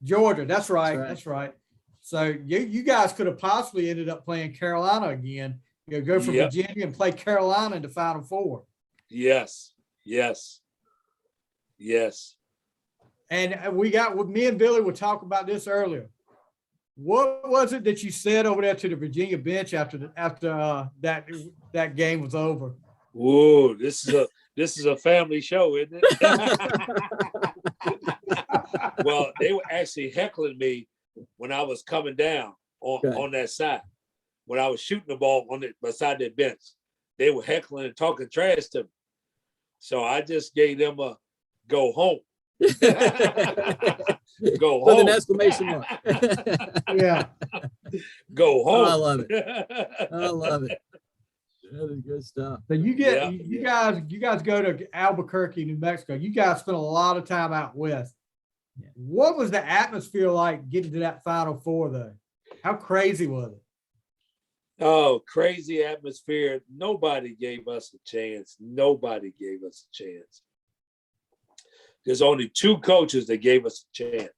Georgia, that's right. So you guys could have possibly ended up playing Carolina again. Go from Virginia and play Carolina in the Final Four. Yes. And me and Billy were talking about this earlier. What was it that you said over there to the Virginia bench after that game was over? Whoa, this is a family show, isn't it? Well, they were actually heckling me when I was coming down on that side. When I was shooting the ball beside that bench, they were heckling and talking trash to me. So I just gave them a go home. Go home. With an exclamation mark. Yeah. Go home. I love it. That is good stuff. So you guys go to Albuquerque, New Mexico. You guys spent a lot of time out west. Yeah. What was the atmosphere like getting to that Final Four, though? How crazy was it? Oh, crazy atmosphere. Nobody gave us a chance. There's only 2 coaches that gave us a chance.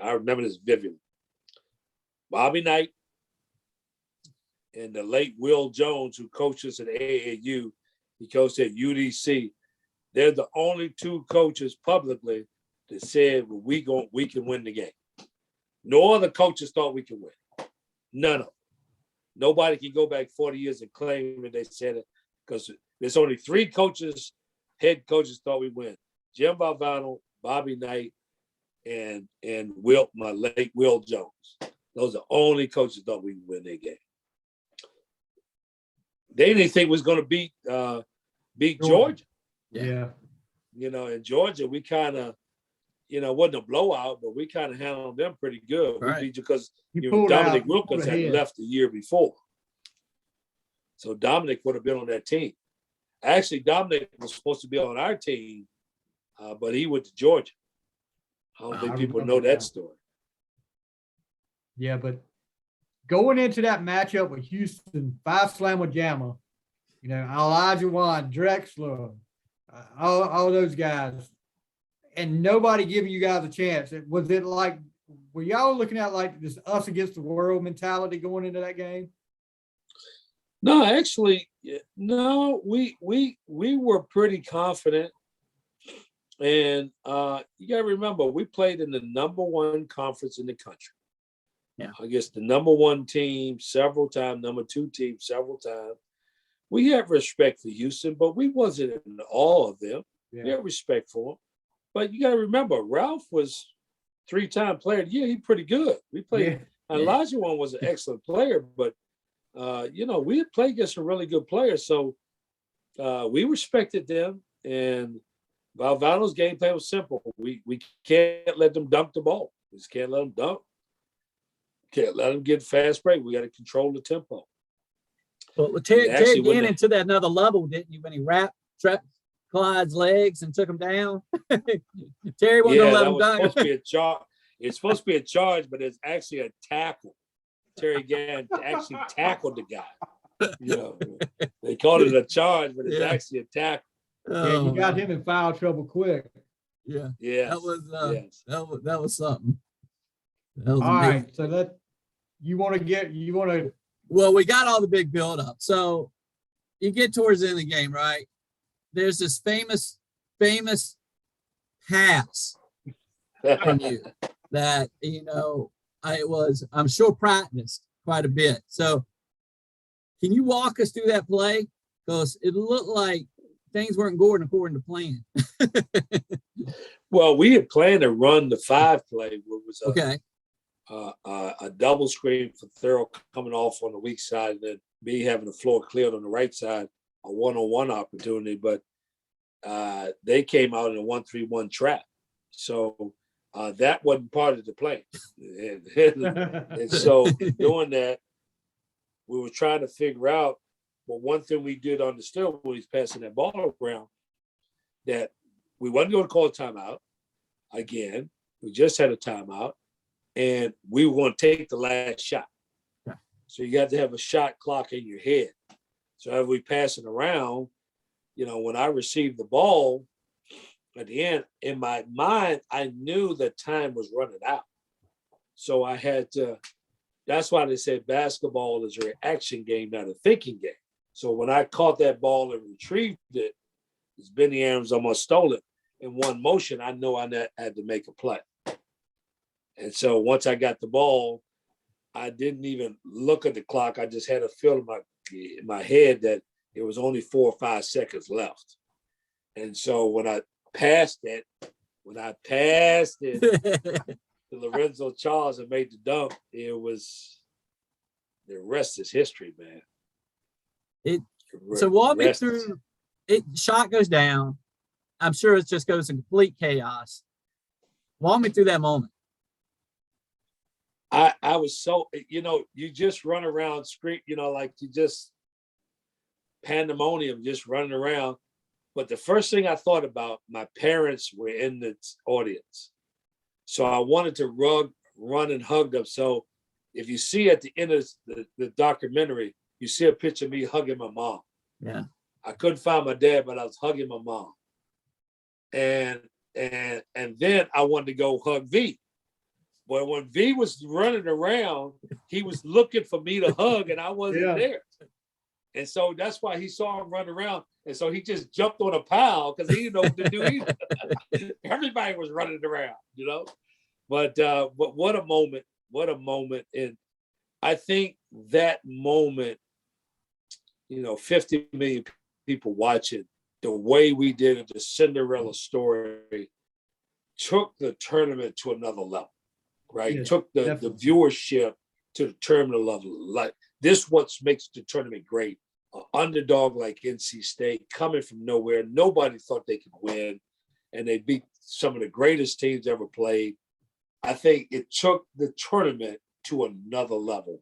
I remember this vividly. Bobby Knight and the late Will Jones, who coaches at AAU, he coached at UDC. They're the only two coaches publicly that said, well, we can win the game. No other coaches thought we could win. None of them. Nobody can go back 40 years and claim that they said it, because there's only three coaches, head coaches thought we win. Jim Valvano, Bobby Knight, and my late Will Jones. Those are the only coaches thought we would win that game. They didn't think was going to beat Georgia. Yeah. In Georgia, we kind of, it wasn't a blowout, but we kind of handled them pretty good. Right. We beat because pulled Dominic out, Wilkins pulled had ahead. left the year before. So Dominic would have been on that team. Actually, Dominic was supposed to be on our team, but he went to Georgia. I don't think people know that story. Yeah, but going into that matchup with Houston, 5-slam Jamma, Elijah Wan, Drexler, all those guys, and nobody giving you guys a chance. Was it like, were y'all looking at like this us against the world mentality going into that game? No, actually, no. We were pretty confident, and you got to remember, we played in the #1 conference in the country. Yeah, I guess the #1 team several times, #2 team several times. We had respect for Houston, but we wasn't in awe of them. Yeah. We had respect for them. But you got to remember, Ralph was 3-time player of the year. He's pretty good. We played. Yeah. Elijah One was an excellent player, but we had played against some really good players, so we respected them. And Valvano's game plan was simple: we can't let them dunk the ball. We just can't let them dunk. Can't let them get fast break. We got to control the tempo. Well, Terry get into that another level, didn't you? When he trapped Clyde's legs and took him down. Terry wasn't gonna let him dunk. Supposed to be a charge. It's supposed to be a charge, but it's actually a tackle. Terry Gann actually tackled the guy. They called it a charge, but it's actually a tackle. Yeah, you got him in foul trouble quick. Yeah. Yeah. That was yes. that was something. That was All amazing. right, so Well, we got all the big build up. So you get towards the end of the game, right? There's this famous pass from you that, I'm sure practiced quite a bit. So can you walk us through that play? Because it looked like things weren't going according to plan. Well, we had planned to run the 5 play, which was a double screen for Thurl coming off on the weak side, and then me having the floor cleared on the right side, a 1-on-1 opportunity. But they came out in a 1-3-1 trap. So that wasn't part of the plan. And so doing that, we were trying to figure out, well, one thing we did understand when he's passing that ball around, that we wasn't going to call a timeout again. We just had a timeout, and we were going to take the last shot. Yeah. So you got to have a shot clock in your head. So as we passing around, when I received the ball at the end, in my mind, I knew that time was running out. So I had to, that's why they said basketball is a reaction game, not a thinking game. So when I caught that ball and retrieved it, as Benny Adams almost stole it in one motion, I know I had to make a play. And so once I got the ball, I didn't even look at the clock. I just had a feel in my head that it was only 4 or 5 seconds left. And so when I passed it to Lorenzo Charles and made the dunk, it was, the rest is history, man. So walk me through it. Shot goes down. I'm sure it just goes in complete chaos. Walk me through that moment. I was so, you just run around, scream, like you just pandemonium, just running around. But the first thing I thought about, my parents were in the audience. So I wanted to run and hug them. So if you see at the end of the documentary, you see a picture of me hugging my mom. Yeah. I couldn't find my dad, but I was hugging my mom. And then I wanted to go hug V. But when V was running around, he was looking for me to hug, and I wasn't there. And so that's why he saw him run around. And so he just jumped on a pile because he didn't know what to do either. Everybody was running around, you know. But what a moment. What a moment. And I think that moment, you know, 50 million people watching, the way we did it, the Cinderella story, took the tournament to another level, right? Took the viewership to the tournament level. Like this what makes the tournament great. An underdog like NC State coming from nowhere. Nobody thought they could win. And they beat some of the greatest teams ever played. I think it took the tournament to another level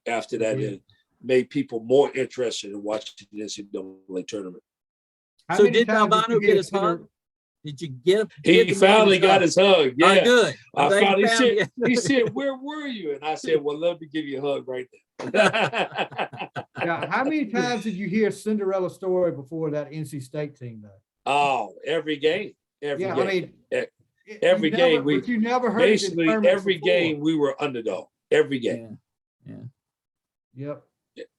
after that. It made people more interested in watching the NCAA tournament. So did Valvano get his hug? Did you get? He finally got his hug. Yeah, good. I found. He said, "Where were you?" And I said, "Well, let me give you a hug right there." Yeah. How many times did you hear Cinderella story before that NC State team though? Oh, every game. Every game. I mean, every game. But you never heard basically every game we were underdog. Every game. Yep.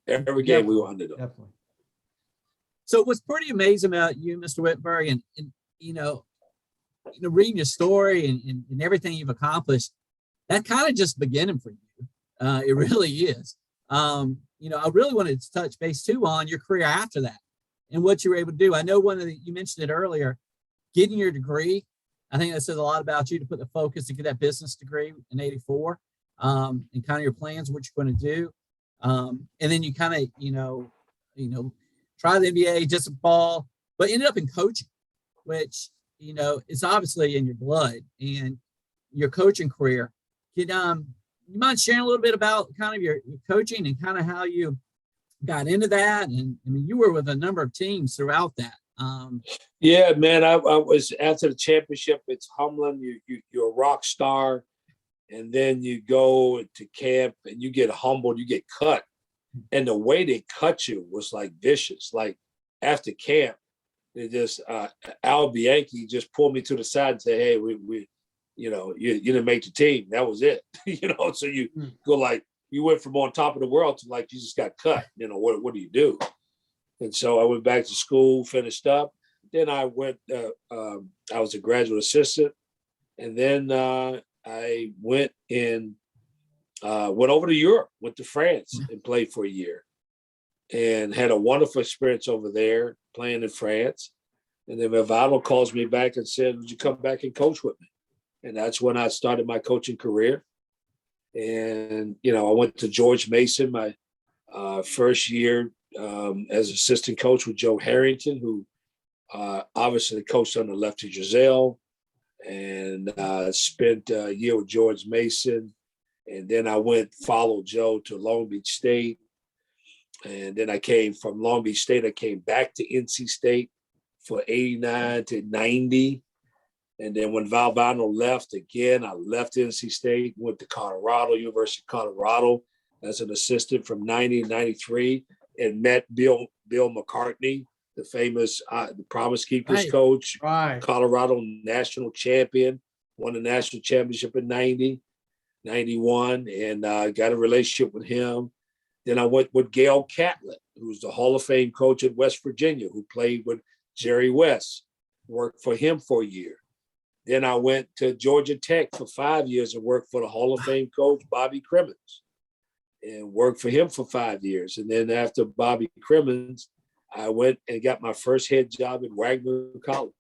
Every game we were underdog. Definitely. So what's pretty amazing about you, Mr. Whitberg, and you know, reading your story and everything you've accomplished, that kind of just beginning for you. It really is. You know, I really wanted to touch base too on your career after that and what you were able to do. I know you mentioned it earlier, getting your degree. I think that says a lot about you to put the focus to get that business degree in '84, and kind of your plans, what you're going to do. And then you kind of, you know, try the NBA, just ball, but ended up in coaching, which, you know, is obviously in your blood and your coaching career. Can you mind sharing a little bit about kind of your coaching and kind of how you got into that? And I mean, you were with a number of teams throughout that. Yeah, man, I was after the championship. It's humbling. You're a rock star, and then you go to camp and you get humbled. You get cut, and the way they cut you was like vicious. Like after camp, they just Al Bianchi just pulled me to the side and said, "Hey, we you know, you didn't make the team. That was it." You know, so you go like you went from on top of the world to like you just got cut. You know, what do you do? And so I went back to school, finished up. Then I went. I was a graduate assistant, and then I went over to Europe, went to France, and played for a year, and had a wonderful experience over there playing in France. And then Valvano calls me back and said, "Would you come back and coach with me?" And that's when I started my coaching career. And you know, I went to George Mason my first year as assistant coach with Joe Harrington, who obviously coached under Lefty Driesell, and spent a year with George Mason. And then I followed Joe to Long Beach State. And then I came from Long Beach State. I came back to NC State for 89 to 90. And then when Valvano left again, I left NC State, went to Colorado, University of Colorado as an assistant from 90 to 93, and met Bill McCartney, the famous the Promise Keepers coach, Colorado national champion, won the national championship in 90, 91, and got a relationship with him. Then I went with Gail Catlett, who's the Hall of Fame coach at West Virginia, who played with Jerry West, worked for him for a year. Then I went to Georgia Tech for 5 years and worked for the Hall of Fame coach, Bobby Crimmins, and worked for him for 5 years. And then after Bobby Crimmins, I went and got my first head job at Wagner College,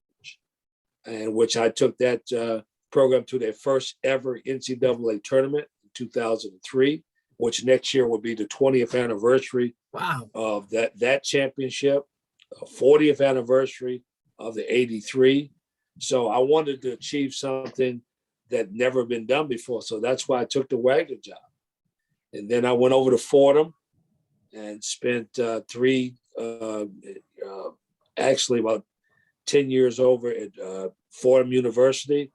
and which I took that program to their first ever NCAA tournament in 2003, which next year will be the 20th anniversary of that championship, 40th anniversary of the 83. So I wanted to achieve something that never been done before. So that's why I took the Wagner job. And then I went over to Fordham and spent actually about 10 years over at Fordham University.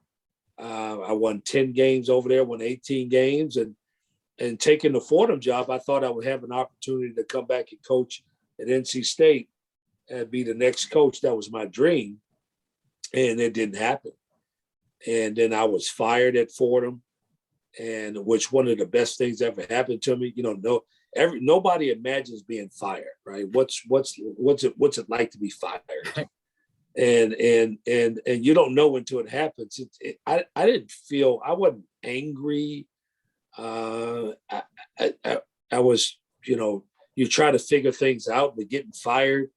I won 10 games over there, won 18 games. And taking the Fordham job, I thought I would have an opportunity to come back and coach at NC State and be the next coach. That was my dream. And it didn't happen. And then I was fired at Fordham. and which one of the best things ever happened to me. Nobody imagines being fired, right? What's it like to be fired? And you don't know until it happens. I didn't feel, I wasn't angry. I was, you try to figure things out, but getting fired,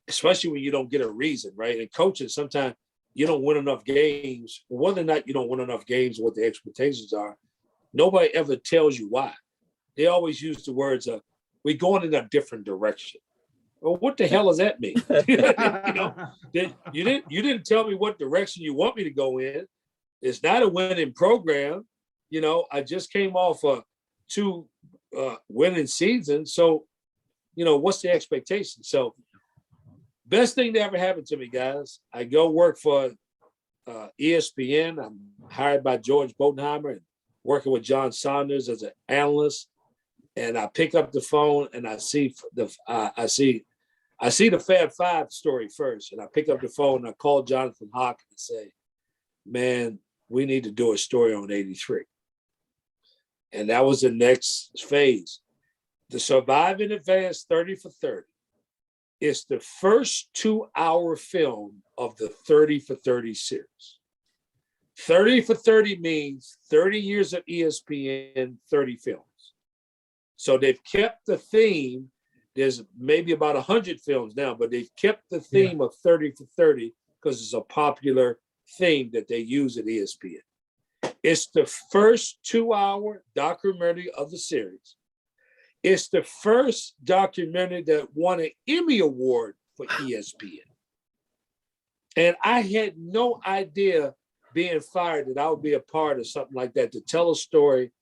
especially when you don't get a reason, right? And coaching, sometimes you don't win enough games. Whether or not you don't win enough games, what the expectations are, nobody ever tells you why. They always use the words, we're going in a different direction. Well, what the hell does that mean? You didn't tell me what direction you want me to go in. It's not a winning program. I just came off of 2 winning seasons. So, what's the expectation? So, best thing that ever happened to me, guys. I go work for ESPN. I'm hired by George Bodenheimer and working with John Saunders as an analyst. And I pick up the phone and I see the Fab Five story first. And I pick up the phone and I call Jonathan Hawk and say, man, we need to do a story on 83. And that was the next phase. The Survive in Advance 30 for 30 is the first 2-hour film of the 30 for 30 series. 30 for 30 means 30 years of ESPN, 30 films. So they've kept the theme. There's maybe about 100 films now, but they've kept the theme of 30 for 30 because it's a popular theme that they use at ESPN. It's the first 2-hour documentary of the series. It's the first documentary that won an Emmy Award for ESPN. And I had no idea being fired that I would be a part of something like that, to tell a story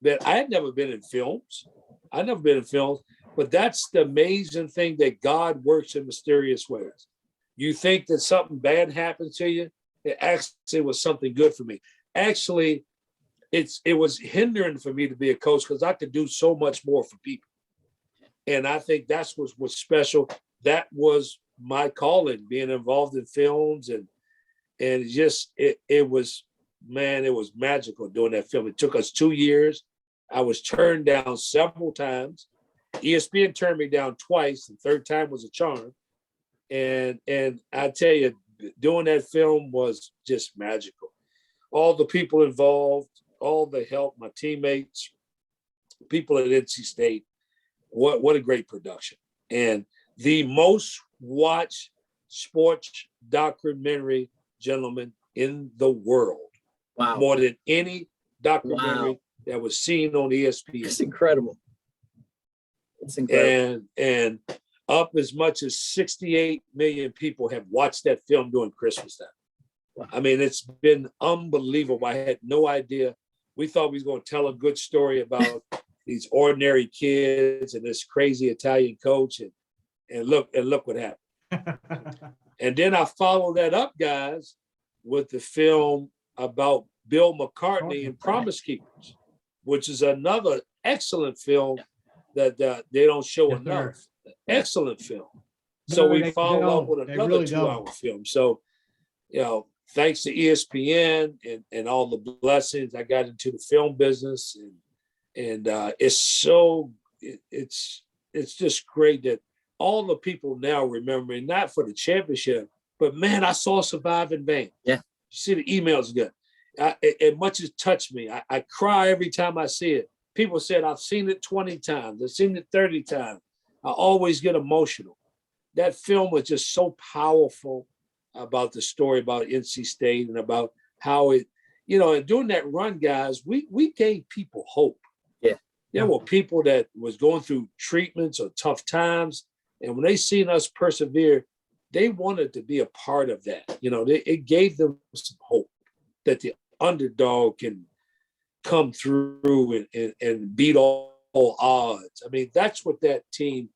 that I had never been in films. I'd never been in films, but that's the amazing thing, that God works in mysterious ways. You think that something bad happened to you, it actually was something good for me. Actually, it was hindering for me to be a coach because I could do so much more for people. And I think that's what's special. That was my calling, being involved in films, and just it was magical doing that film. It took us 2 years. I was turned down several times. ESPN turned me down twice. The third time was a charm. And I tell you, doing that film was just magical. All the people involved, all the help, my teammates, people at NC State, what a great production. And the most watched sports documentary, gentlemen, in the world. Wow. More than any documentary that was seen on ESPN. It's incredible. It's incredible. And up as much as 68 million people have watched that film during Christmas time. Wow. I mean, it's been unbelievable. I had no idea. We thought we was going to tell a good story about these ordinary kids and this crazy Italian coach, and look what happened. And then I followed that up, guys, with the film about Bill McCartney and Promise Keepers, which is another excellent film that they don't show enough. Excellent film. So we followed up with another 2-hour film. So, thanks to ESPN and all the blessings, I got into the film business, and it's just great that all the people now remembering, not for the championship, but man, I saw Survive in Vain. Yeah. You see the emails again. As much as touched me, I cry every time I see it. People said, I've seen it 20 times. I've seen it 30 times. I always get emotional. That film was just so powerful about the story about NC State and about how it, and during that run, guys, we gave people hope. Yeah. There were people that was going through treatments or tough times. And when they seen us persevere, they wanted to be a part of that. It gave them some hope that the underdog can come through and beat all odds. I mean, that's what that team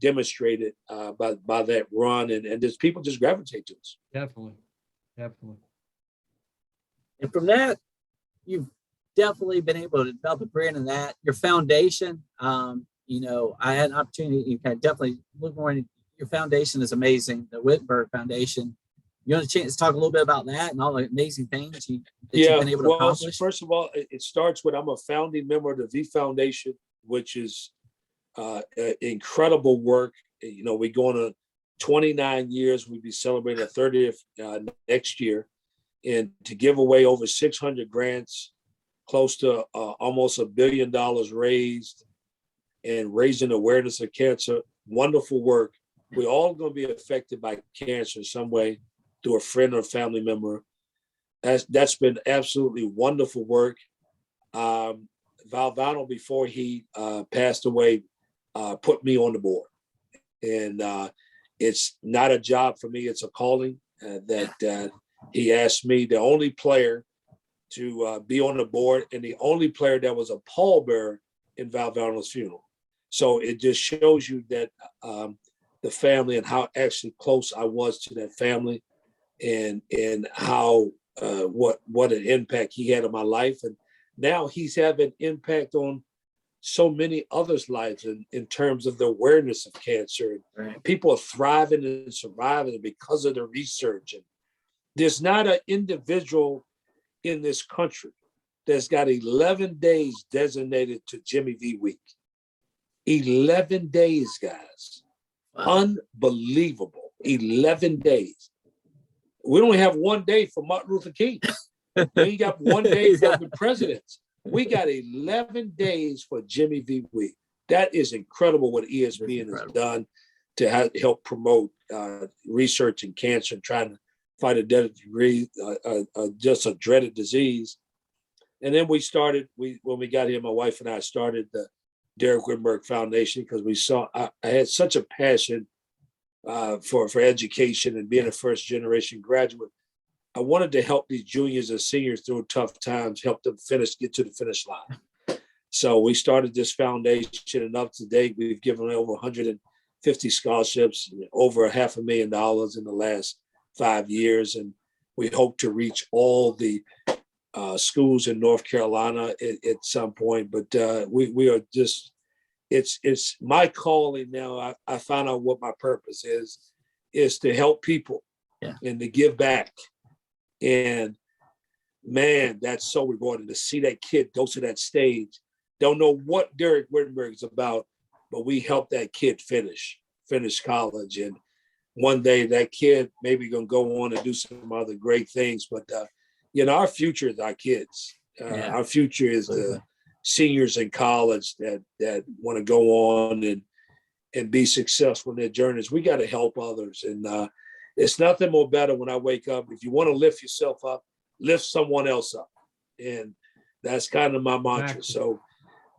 demonstrated by that run, and there's people just gravitate to us. Definitely. And from that, you've definitely been able to develop a brand in that. Your foundation, I had an opportunity. You can definitely look more into your foundation is amazing. The Whitberg Foundation, You want a chance to talk a little bit about that and all the amazing things that you've been able to accomplish? First of all, it starts with I'm a founding member of the V Foundation, which is incredible work. You know, we go on 29 years. We'll be celebrating a 30th next year, and to give away over 600 grants, close to almost $1 billion raised, and raising awareness of cancer. Wonderful work. We're all going to be affected by cancer in some way through a friend or a family member. That's been absolutely wonderful work. Valvano, before he passed away, put me on the board. And it's not a job for me, it's a calling that he asked me, the only player to be on the board and the only player that was a pallbearer in Valvano's funeral. So it just shows you that the family and how actually close I was to that family, and how what an impact he had on my life. And now he's having impact on so many others' lives in terms of the awareness of cancer. Right. People are thriving and surviving because of the research. And there's not an individual in this country that's got 11 days designated to Jimmy V Week. 11 days, guys. Wow. Unbelievable. 11 days. We only have one day for Martin Luther King. We ain't got one day for the presidents. We got 11 days for Jimmy V Week. That is incredible what ESPN has done to help promote research in cancer and trying to fight a just a dreaded disease. And then when we got here, my wife and I started the Dereck Whittenburg Foundation because we saw I had such a passion for education and being a first generation graduate. I wanted to help these juniors and seniors through tough times, help them get to the finish line. So we started this foundation, and up to date, we've given over 150 scholarships, over $500,000 in the last 5 years. And we hope to reach all the schools in North Carolina at some point. But we are just, it's my calling now. I found out what my purpose is to help people and to give back. And man, that's so rewarding to see that kid go to that stage. Don't know what Dereck Whittenburg is about, but we helped that kid finish college. And one day that kid maybe gonna go on and do some other great things. But our future is our kids. Our future is the seniors in college that want to go on and be successful in their journeys. We got to help others. And it's nothing more better when I wake up. If you want to lift yourself up, lift someone else up. And that's kind of my mantra. Exactly. So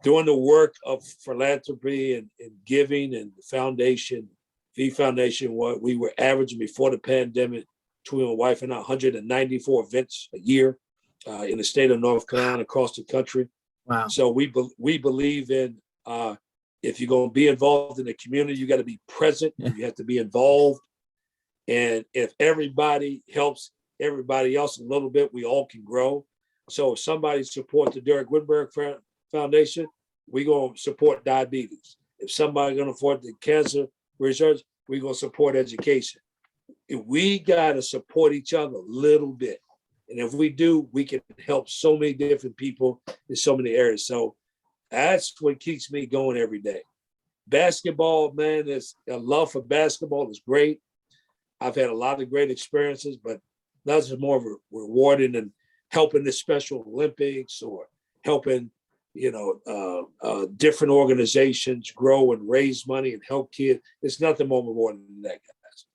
doing the work of philanthropy and giving and the foundation, V Foundation, what we were averaging before the pandemic, between my wife and I, 194 events a year in the state of North Carolina, across the country. Wow. So we believe in if you're going to be involved in the community, you got to be present. You have to be involved. And if everybody helps everybody else a little bit, we all can grow. So if somebody supports the Dereck Whittenburg Foundation, we're going to support diabetes. If somebody's going to support the cancer research, we're going to support education. We got to support each other a little bit. And if we do, we can help so many different people in so many areas. So that's what keeps me going every day. Basketball, man, is a love for basketball is great. I've had a lot of great experiences, but nothing's more rewarding than helping the Special Olympics or helping, different organizations grow and raise money and help kids. There's nothing more rewarding than that, guys.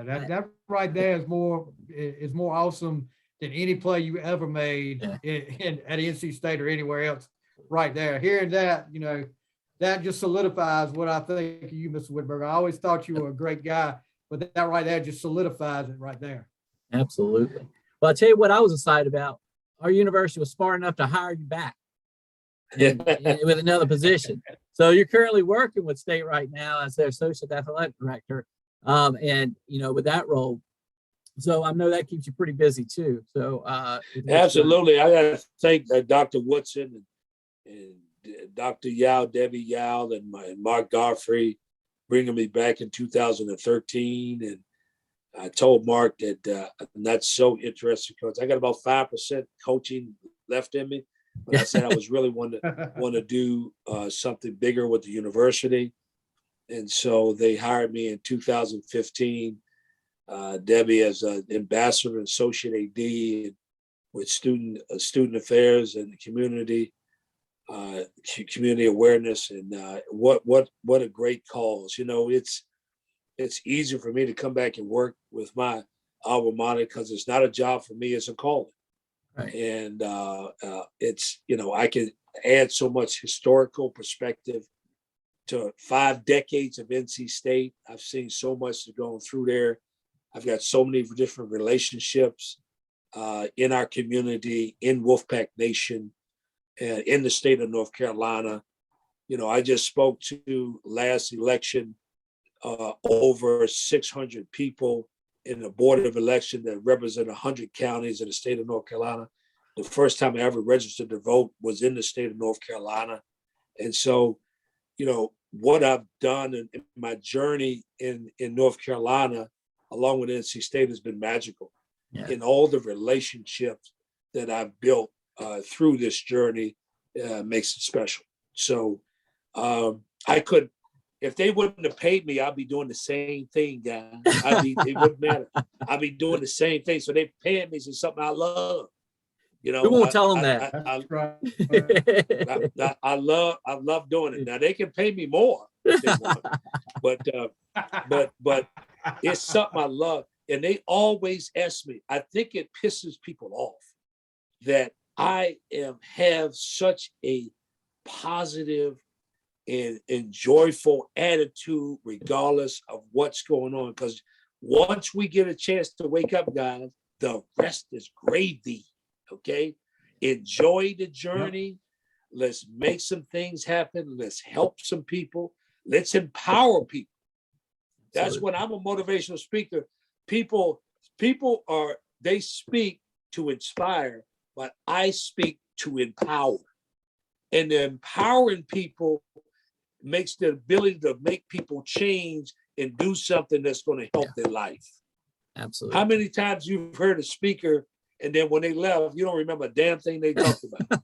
Yeah, that right there is more awesome than any play you ever made at NC State or anywhere else. Right there, hearing that, that just solidifies what I think of you, Mr. Whitberg. I always thought you were a great guy, but that right there just solidifies it right there. Absolutely. Well, I'll tell you what I was excited about. Our university was smart enough to hire you back and with another position. So you're currently working with State right now as their associate athletic director, and with that role. So I know that keeps you pretty busy too. So absolutely, I got to thank Dr. Woodson and Dr. Yao, Debbie Yao, and Mark Godfrey bringing me back in 2013, and I told Mark that I'm not so interested, coach. I got about 5% coaching left in me, but I said I was really want to do something bigger with the university, and so they hired me in 2015. Debbie as an ambassador and associate AD with student affairs and community awareness, and what a great cause. You know, it's easier for me to come back and work with my alma mater because it's not a job for me, it's a calling. Right. And it's, you know, I can add so much historical perspective to 5 decades of NC State. I've seen so much going through there. I've got so many different relationships in our community, in Wolfpack Nation, and in the state of North Carolina. You know, I just spoke to last election over 600 people in the board of election that represent 100 counties in the state of North Carolina. The first time I ever registered to vote was in the state of North Carolina. And so, you know, what I've done in my journey in North Carolina, along with NC State, has been magical. Yeah. In all the relationships that I've built through this journey makes it special. So I could, if they wouldn't have paid me, I'd be doing the same thing, guys. It wouldn't matter. I'd be doing the same thing. So they paying me for something I love. You know, We won't tell them that. I love doing it. Now they can pay me more if they want, but it's something I love. And they always ask me. I think it pisses people off that I have such a positive and joyful attitude, regardless of what's going on. Because once we get a chance to wake up, guys, the rest is gravy. Okay, enjoy the journey. Yep. Let's make some things happen. Let's help some people. Let's empower people. That's when I'm a motivational speaker. People they speak to inspire, but I speak to empower. And the empowering people makes the ability to make people change and do something that's going to help their life. Absolutely. How many times you've heard a speaker and then when they left, you don't remember a damn thing they talked about,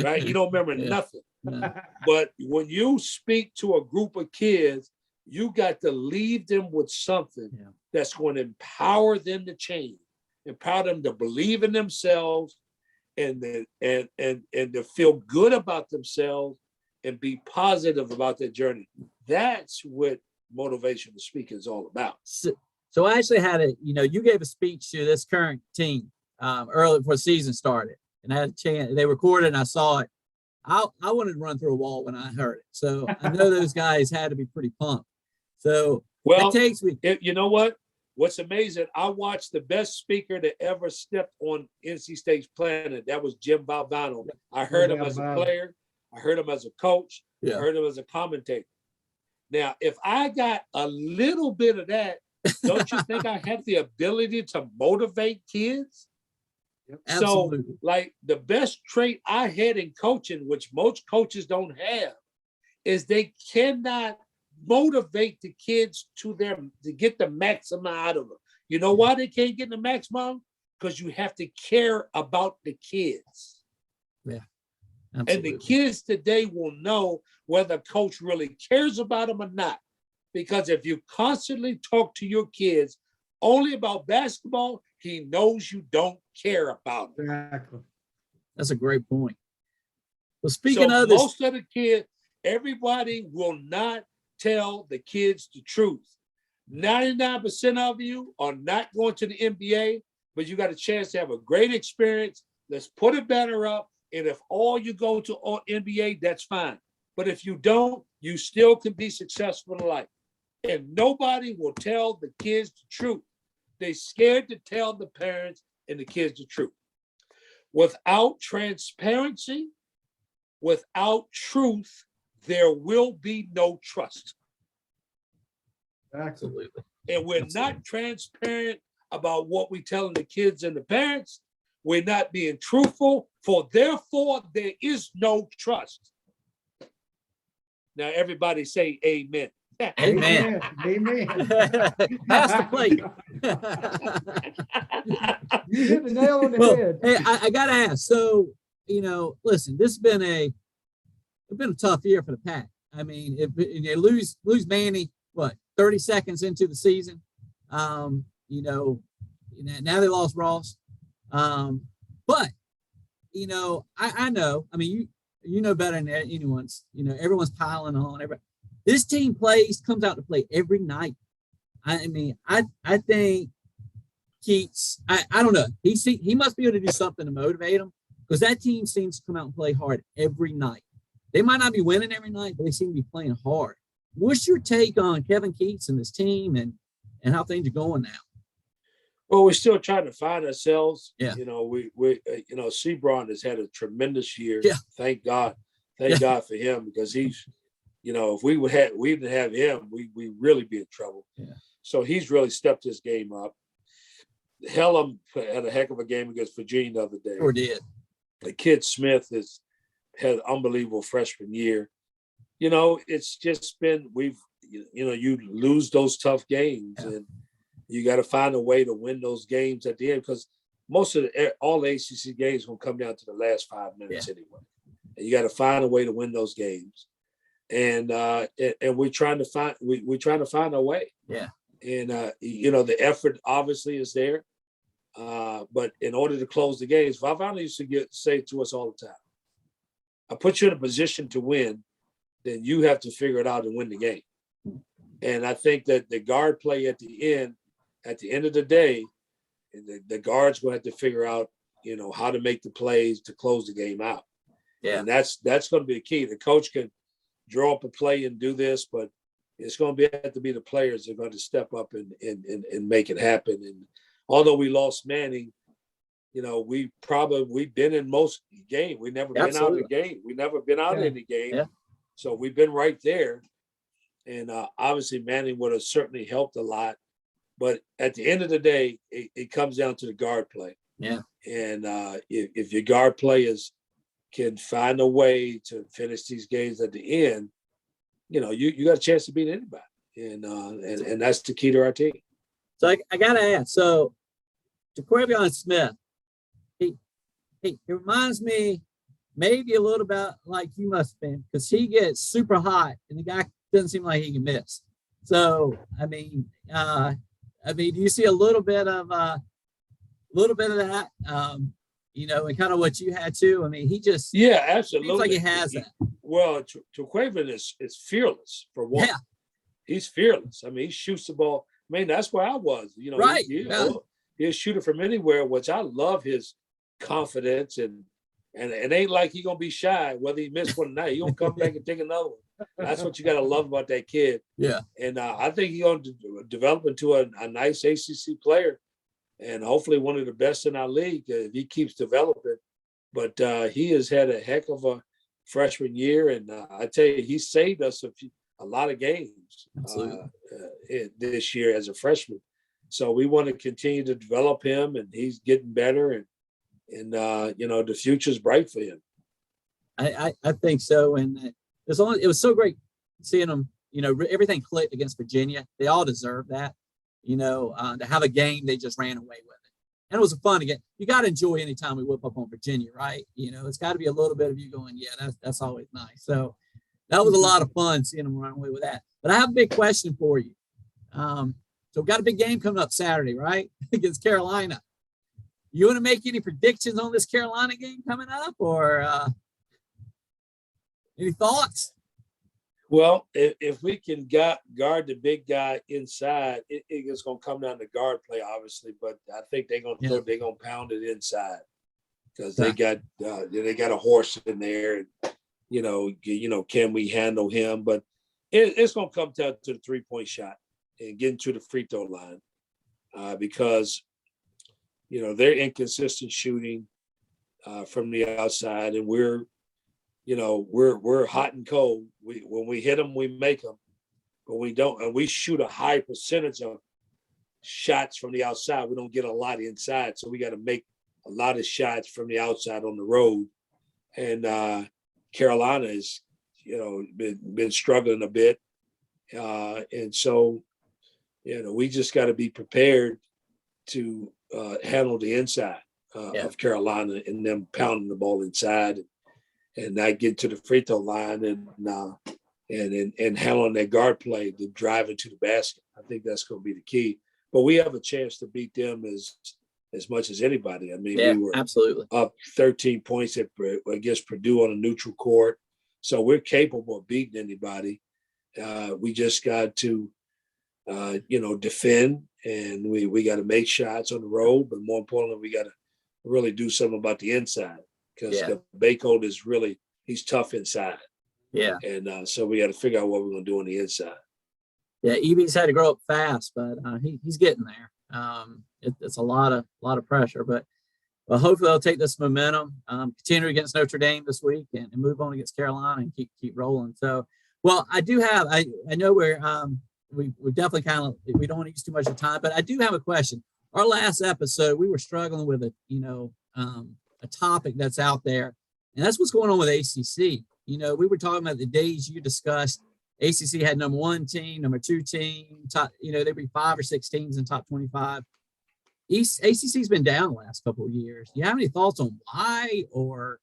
right? You don't remember nothing. No. But when you speak to a group of kids, you got to leave them with something that's going to empower them to change, empower them to believe in themselves, and to feel good about themselves and be positive about their journey. That's what motivational speaking is all about. So I actually had you gave a speech to this current team early before the season started, and I had a chance. They recorded, and I saw it. I wanted to run through a wall when I heard it. So I know those guys had to be pretty pumped. So well, it takes me. You know what? What's amazing? I watched the best speaker that ever stepped on NC State's planet. That was Jim Valvano. I heard him as a player. I heard him as a coach. I heard him as a commentator. Now, if I got a little bit of that, don't you think I have the ability to motivate kids? Absolutely. So, like, the best trait I had in coaching, which most coaches don't have, is they cannot motivate the kids to get the maximum out of them. You know why they can't get the maximum? Because you have to care about the kids. Yeah. Absolutely. And the kids today will know whether coach really cares about them or not. Because if you constantly talk to your kids only about basketball, he knows you don't care about it. Exactly. That's a great point. Well, speaking of this, most of the kids, everybody will not tell the kids the truth. 99% of you are not going to the NBA, but you got a chance to have a great experience. Let's put a banner up. And if all you go to NBA, that's fine. But if you don't, you still can be successful in life. And nobody will tell the kids the truth. They're scared to tell the parents and the kids the truth. Without transparency, without truth, there will be no trust. Absolutely. And we're not transparent about what we're telling the kids and the parents. We're not being truthful, for therefore there is no trust. Now everybody say amen. Amen. Amen. Pass the plate. You hit the nail on the Well, head. hey, I gotta ask. So, listen, this has been it's been a tough year for the Pack. I mean, if they lose Manny, 30 seconds into the season. Now they lost Ross. But I know. I mean, you know better than anyone's. Everyone's piling on. This team comes out to play every night. I mean, I think Keats. I don't know. He must be able to do something to motivate them, because that team seems to come out and play hard every night. They might not be winning every night, but they seem to be playing hard. What's your take on Kevin Keats and this team and how things are going now? Well, we're still trying to find ourselves. Yeah. We Sebron has had a tremendous year. Yeah. Thank God. Thank God for him, because he's, if we didn't have him, we really be in trouble. Yeah. So he's really stepped his game up. Hellum had a heck of a game against Virginia the other day. Sure did. The kid Smith has had an unbelievable freshman year. It's just been, you lose those tough games, and you got to find a way to win those games at the end, because all the ACC games will come down to the last 5 minutes anyway. And you got to find a way to win those games. And we're trying to find a way. Yeah. And the effort obviously is there. But in order to close the games, Valvano used to say to us all the time, I put you in a position to win, then you have to figure it out and win the game. And I think that the guard play at the end of the day, the guards will have to figure out, how to make the plays to close the game out. Yeah. And that's going to be the key. The coach can draw up a play and do this, but it's going to have to be the players that are going to step up and make it happen. And although we lost Manning, we've been in most games. We never been out of the game. We never been out of the game. Yeah. So we've been right there. And obviously Manning would have certainly helped a lot. But at the end of the day, it comes down to the guard play. Yeah. And if your guard players can find a way to finish these games at the end, you got a chance to beat anybody. And that's the key to our team. So I got to ask. So Jaquavion Smith, he reminds me maybe a little bit like you must have been, because he gets super hot and the guy doesn't seem like he can miss. So, I mean, do you see a little bit of that, and kind of what you had too? I mean, he just absolutely seems like he has that. Well, Jaquavion is fearless for one. Yeah. He's fearless. I mean, he shoots the ball. I mean, that's where I was. Right. He'll shoot it from anywhere, which I love his confidence, and it ain't like he's gonna be shy whether he missed one night. He gonna come back and take another one. That's what you gotta love about that kid. Yeah. And I think he's gonna develop into a nice ACC player, and hopefully one of the best in our league if he keeps developing. But he has had a heck of a freshman year, and I tell you, he saved us a lot of games this year as a freshman. So we want to continue to develop him, and he's getting better, and the future's bright for him. I think so, and it was so great seeing them. Everything clicked against Virginia. They all deserve that. To have a game they just ran away with it, and it was a fun game. You got to enjoy any time we whip up on Virginia, right? It's got to be a little bit of you going, yeah, that's always nice. So that was a lot of fun seeing them run away with that. But I have a big question for you. So we've got a big game coming up Saturday, right? Against Carolina. You want to make any predictions on this Carolina game coming up, or any thoughts? Well, if we can guard the big guy inside, it's going to come down to guard play, obviously. But I think they're going to pound it inside, because they got a horse in there, and can we handle him? But it's going to come down to the 3-point shot and getting to the free throw line, because they're inconsistent shooting from the outside, and we're hot and cold. When we hit them, we make them, but we don't, and we shoot a high percentage of shots from the outside. We don't get a lot inside, so we got to make a lot of shots from the outside on the road. And Carolina has, been struggling a bit. And so, we just got to be prepared to handle the inside of Carolina and them pounding the ball inside and not get to the free throw line and handling that guard play to drive into the basket. I think that's going to be the key. But we have a chance to beat them as much as anybody. I mean, we were absolutely up 13 points against Purdue on a neutral court. So we're capable of beating anybody. We just got to, defend, and we got to make shots on the road. But more importantly, we got to really do something about the inside because Bacon is he's tough inside. Yeah. And so we got to figure out what we're going to do on the inside. Yeah, Evie's had to grow up fast, but he's getting there. It's a lot of pressure, but hopefully they'll take this momentum, continue against Notre Dame this week, and move on against Carolina and keep rolling. So, well, I do have I know we definitely we don't want to use too much of time, but I do have a question. Our last episode, we were struggling with a topic that's out there, and that's what's going on with ACC. We were talking about the days you discussed. ACC had number 1 team, number 2 team, top, there'd be 5 or 6 teams in top 25. ACC's been down the last couple of years. Do you have any thoughts on why, or,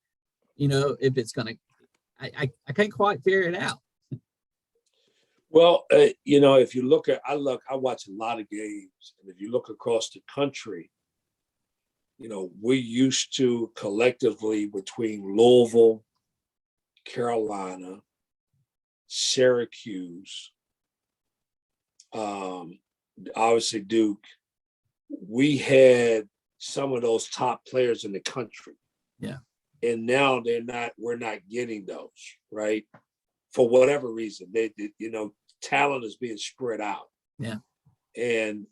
if it's going to, I can't quite figure it out. Well, if you look I watch a lot of games, and if you look across the country, we used to collectively between Louisville, Carolina, Syracuse, obviously Duke, we had some of those top players in the country. Yeah. And now we're not getting those, right? For whatever reason, talent is being spread out. Yeah. And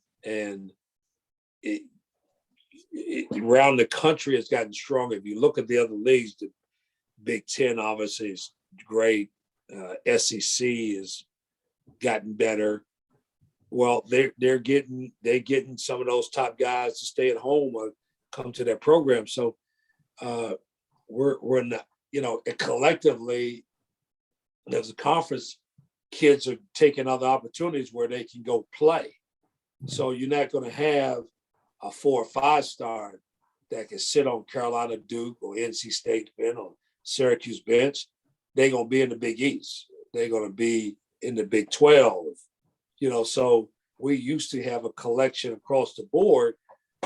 around the country has gotten stronger. If you look at the other leagues, the Big Ten obviously is great. SEC has gotten better. Well, they're getting some of those top guys to stay at home or come to their program. So we're not, collectively as a conference, kids are taking other opportunities where they can go play. So you're not going to have a 4 or 5 star that can sit on Carolina, Duke, or NC State bench or Syracuse bench. They're going to be in the Big East. They're going to be in the Big 12. So we used to have a collection across the board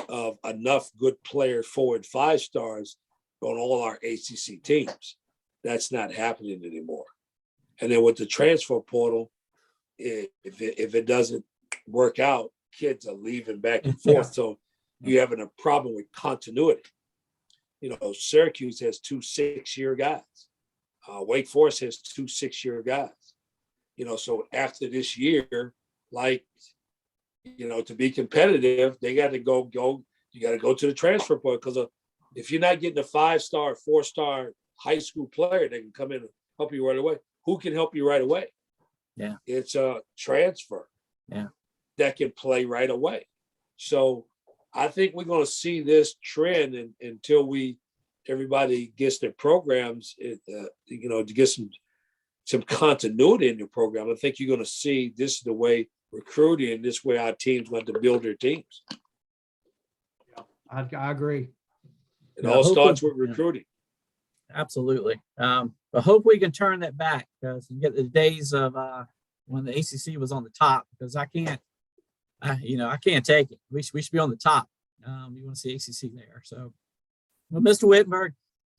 of enough good players, 4 and 5 stars on all our ACC teams. That's not happening anymore. And then with the transfer portal, if it doesn't work out, kids are leaving back and forth. So you're having a problem with continuity. Syracuse has 2 6-year guys. Wake Forest has 2 6-year guys. So after this year, to be competitive, they got to go. You got to go to the transfer portal because if you're not getting a 5-star, 4-star high school player that can come in and help you right away, who can help you right away? Yeah, it's a transfer. Yeah, that can play right away. So I think we're going to see this trend until everybody gets their programs, to get some continuity in your program. I think you're going to see this is the way recruiting, this way our teams want to build their teams. Yeah, I agree. It all starts with recruiting. Absolutely. But hope we can turn that back because you get the days of when the ACC was on the top, because I can't take it. We should be on the top. You want to see ACC there. So, well, Mr. Whittenburg,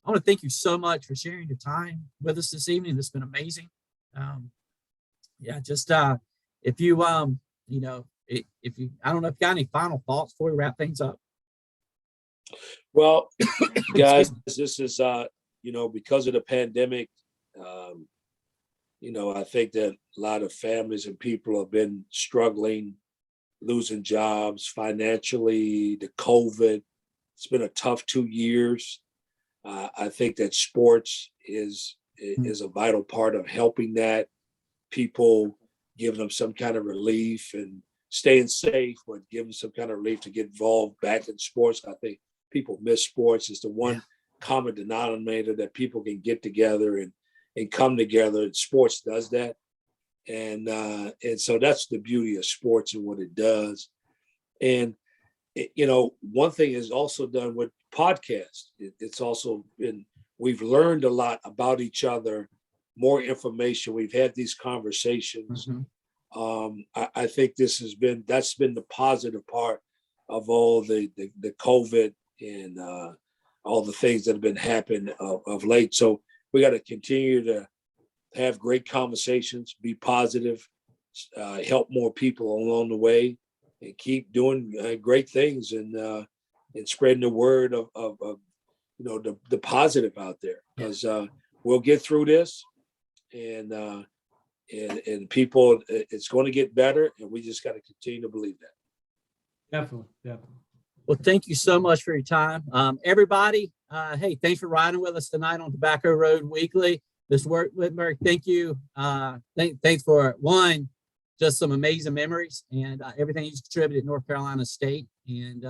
I want to thank you so much for sharing your time with us this evening. It's been amazing. If you, I don't know if you got any final thoughts before we wrap things up. Well, guys, this is, because of the pandemic, I think that a lot of families and people have been struggling, losing jobs financially, the COVID. It's been a tough 2 years. I think that sports is a vital part of helping that. People giving them some kind of relief and staying safe, but giving some kind of relief to get involved back in sports. I think people miss sports. It's the one common denominator that people can get together and come together. And sports does that. And so that's the beauty of sports and what it does. And one thing is also done with podcasts. It's also been, we've learned a lot about each other, more information. We've had these conversations. I think that's been the positive part of all the COVID and all the things that have been happening of late. So we got to continue to have great conversations, be positive, help more people along the way, and keep doing great things and spreading the word of the positive out there, because we'll get through this, and people, it's going to get better, and we just got to continue to believe that. Definitely. Well, thank you so much for your time. Everybody, hey, thanks for riding with us tonight on Tobacco Road Weekly. Mr. Whitberg, thank you. Thanks for just some amazing memories and everything you contributed at North Carolina State. And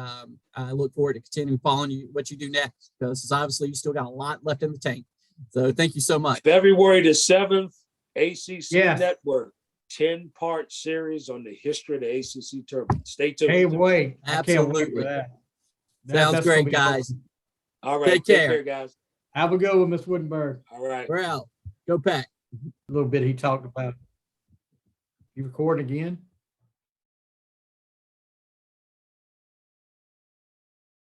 I look forward to continuing following you, what you do next, because obviously you still got a lot left in the tank. So thank you so much. February the 7th, ACC Yes. Network, 10-part series on the history of the ACC tournament. Stay tuned. Hey, wait. I can't wait Absolutely. for that. Sounds That's great, gonna be guys. awesome. All right. Take Take care. care, guys. Have a good one, Miss Wittenberg. All right. We're out. Go Pack. A little bit he talked about. You recording again?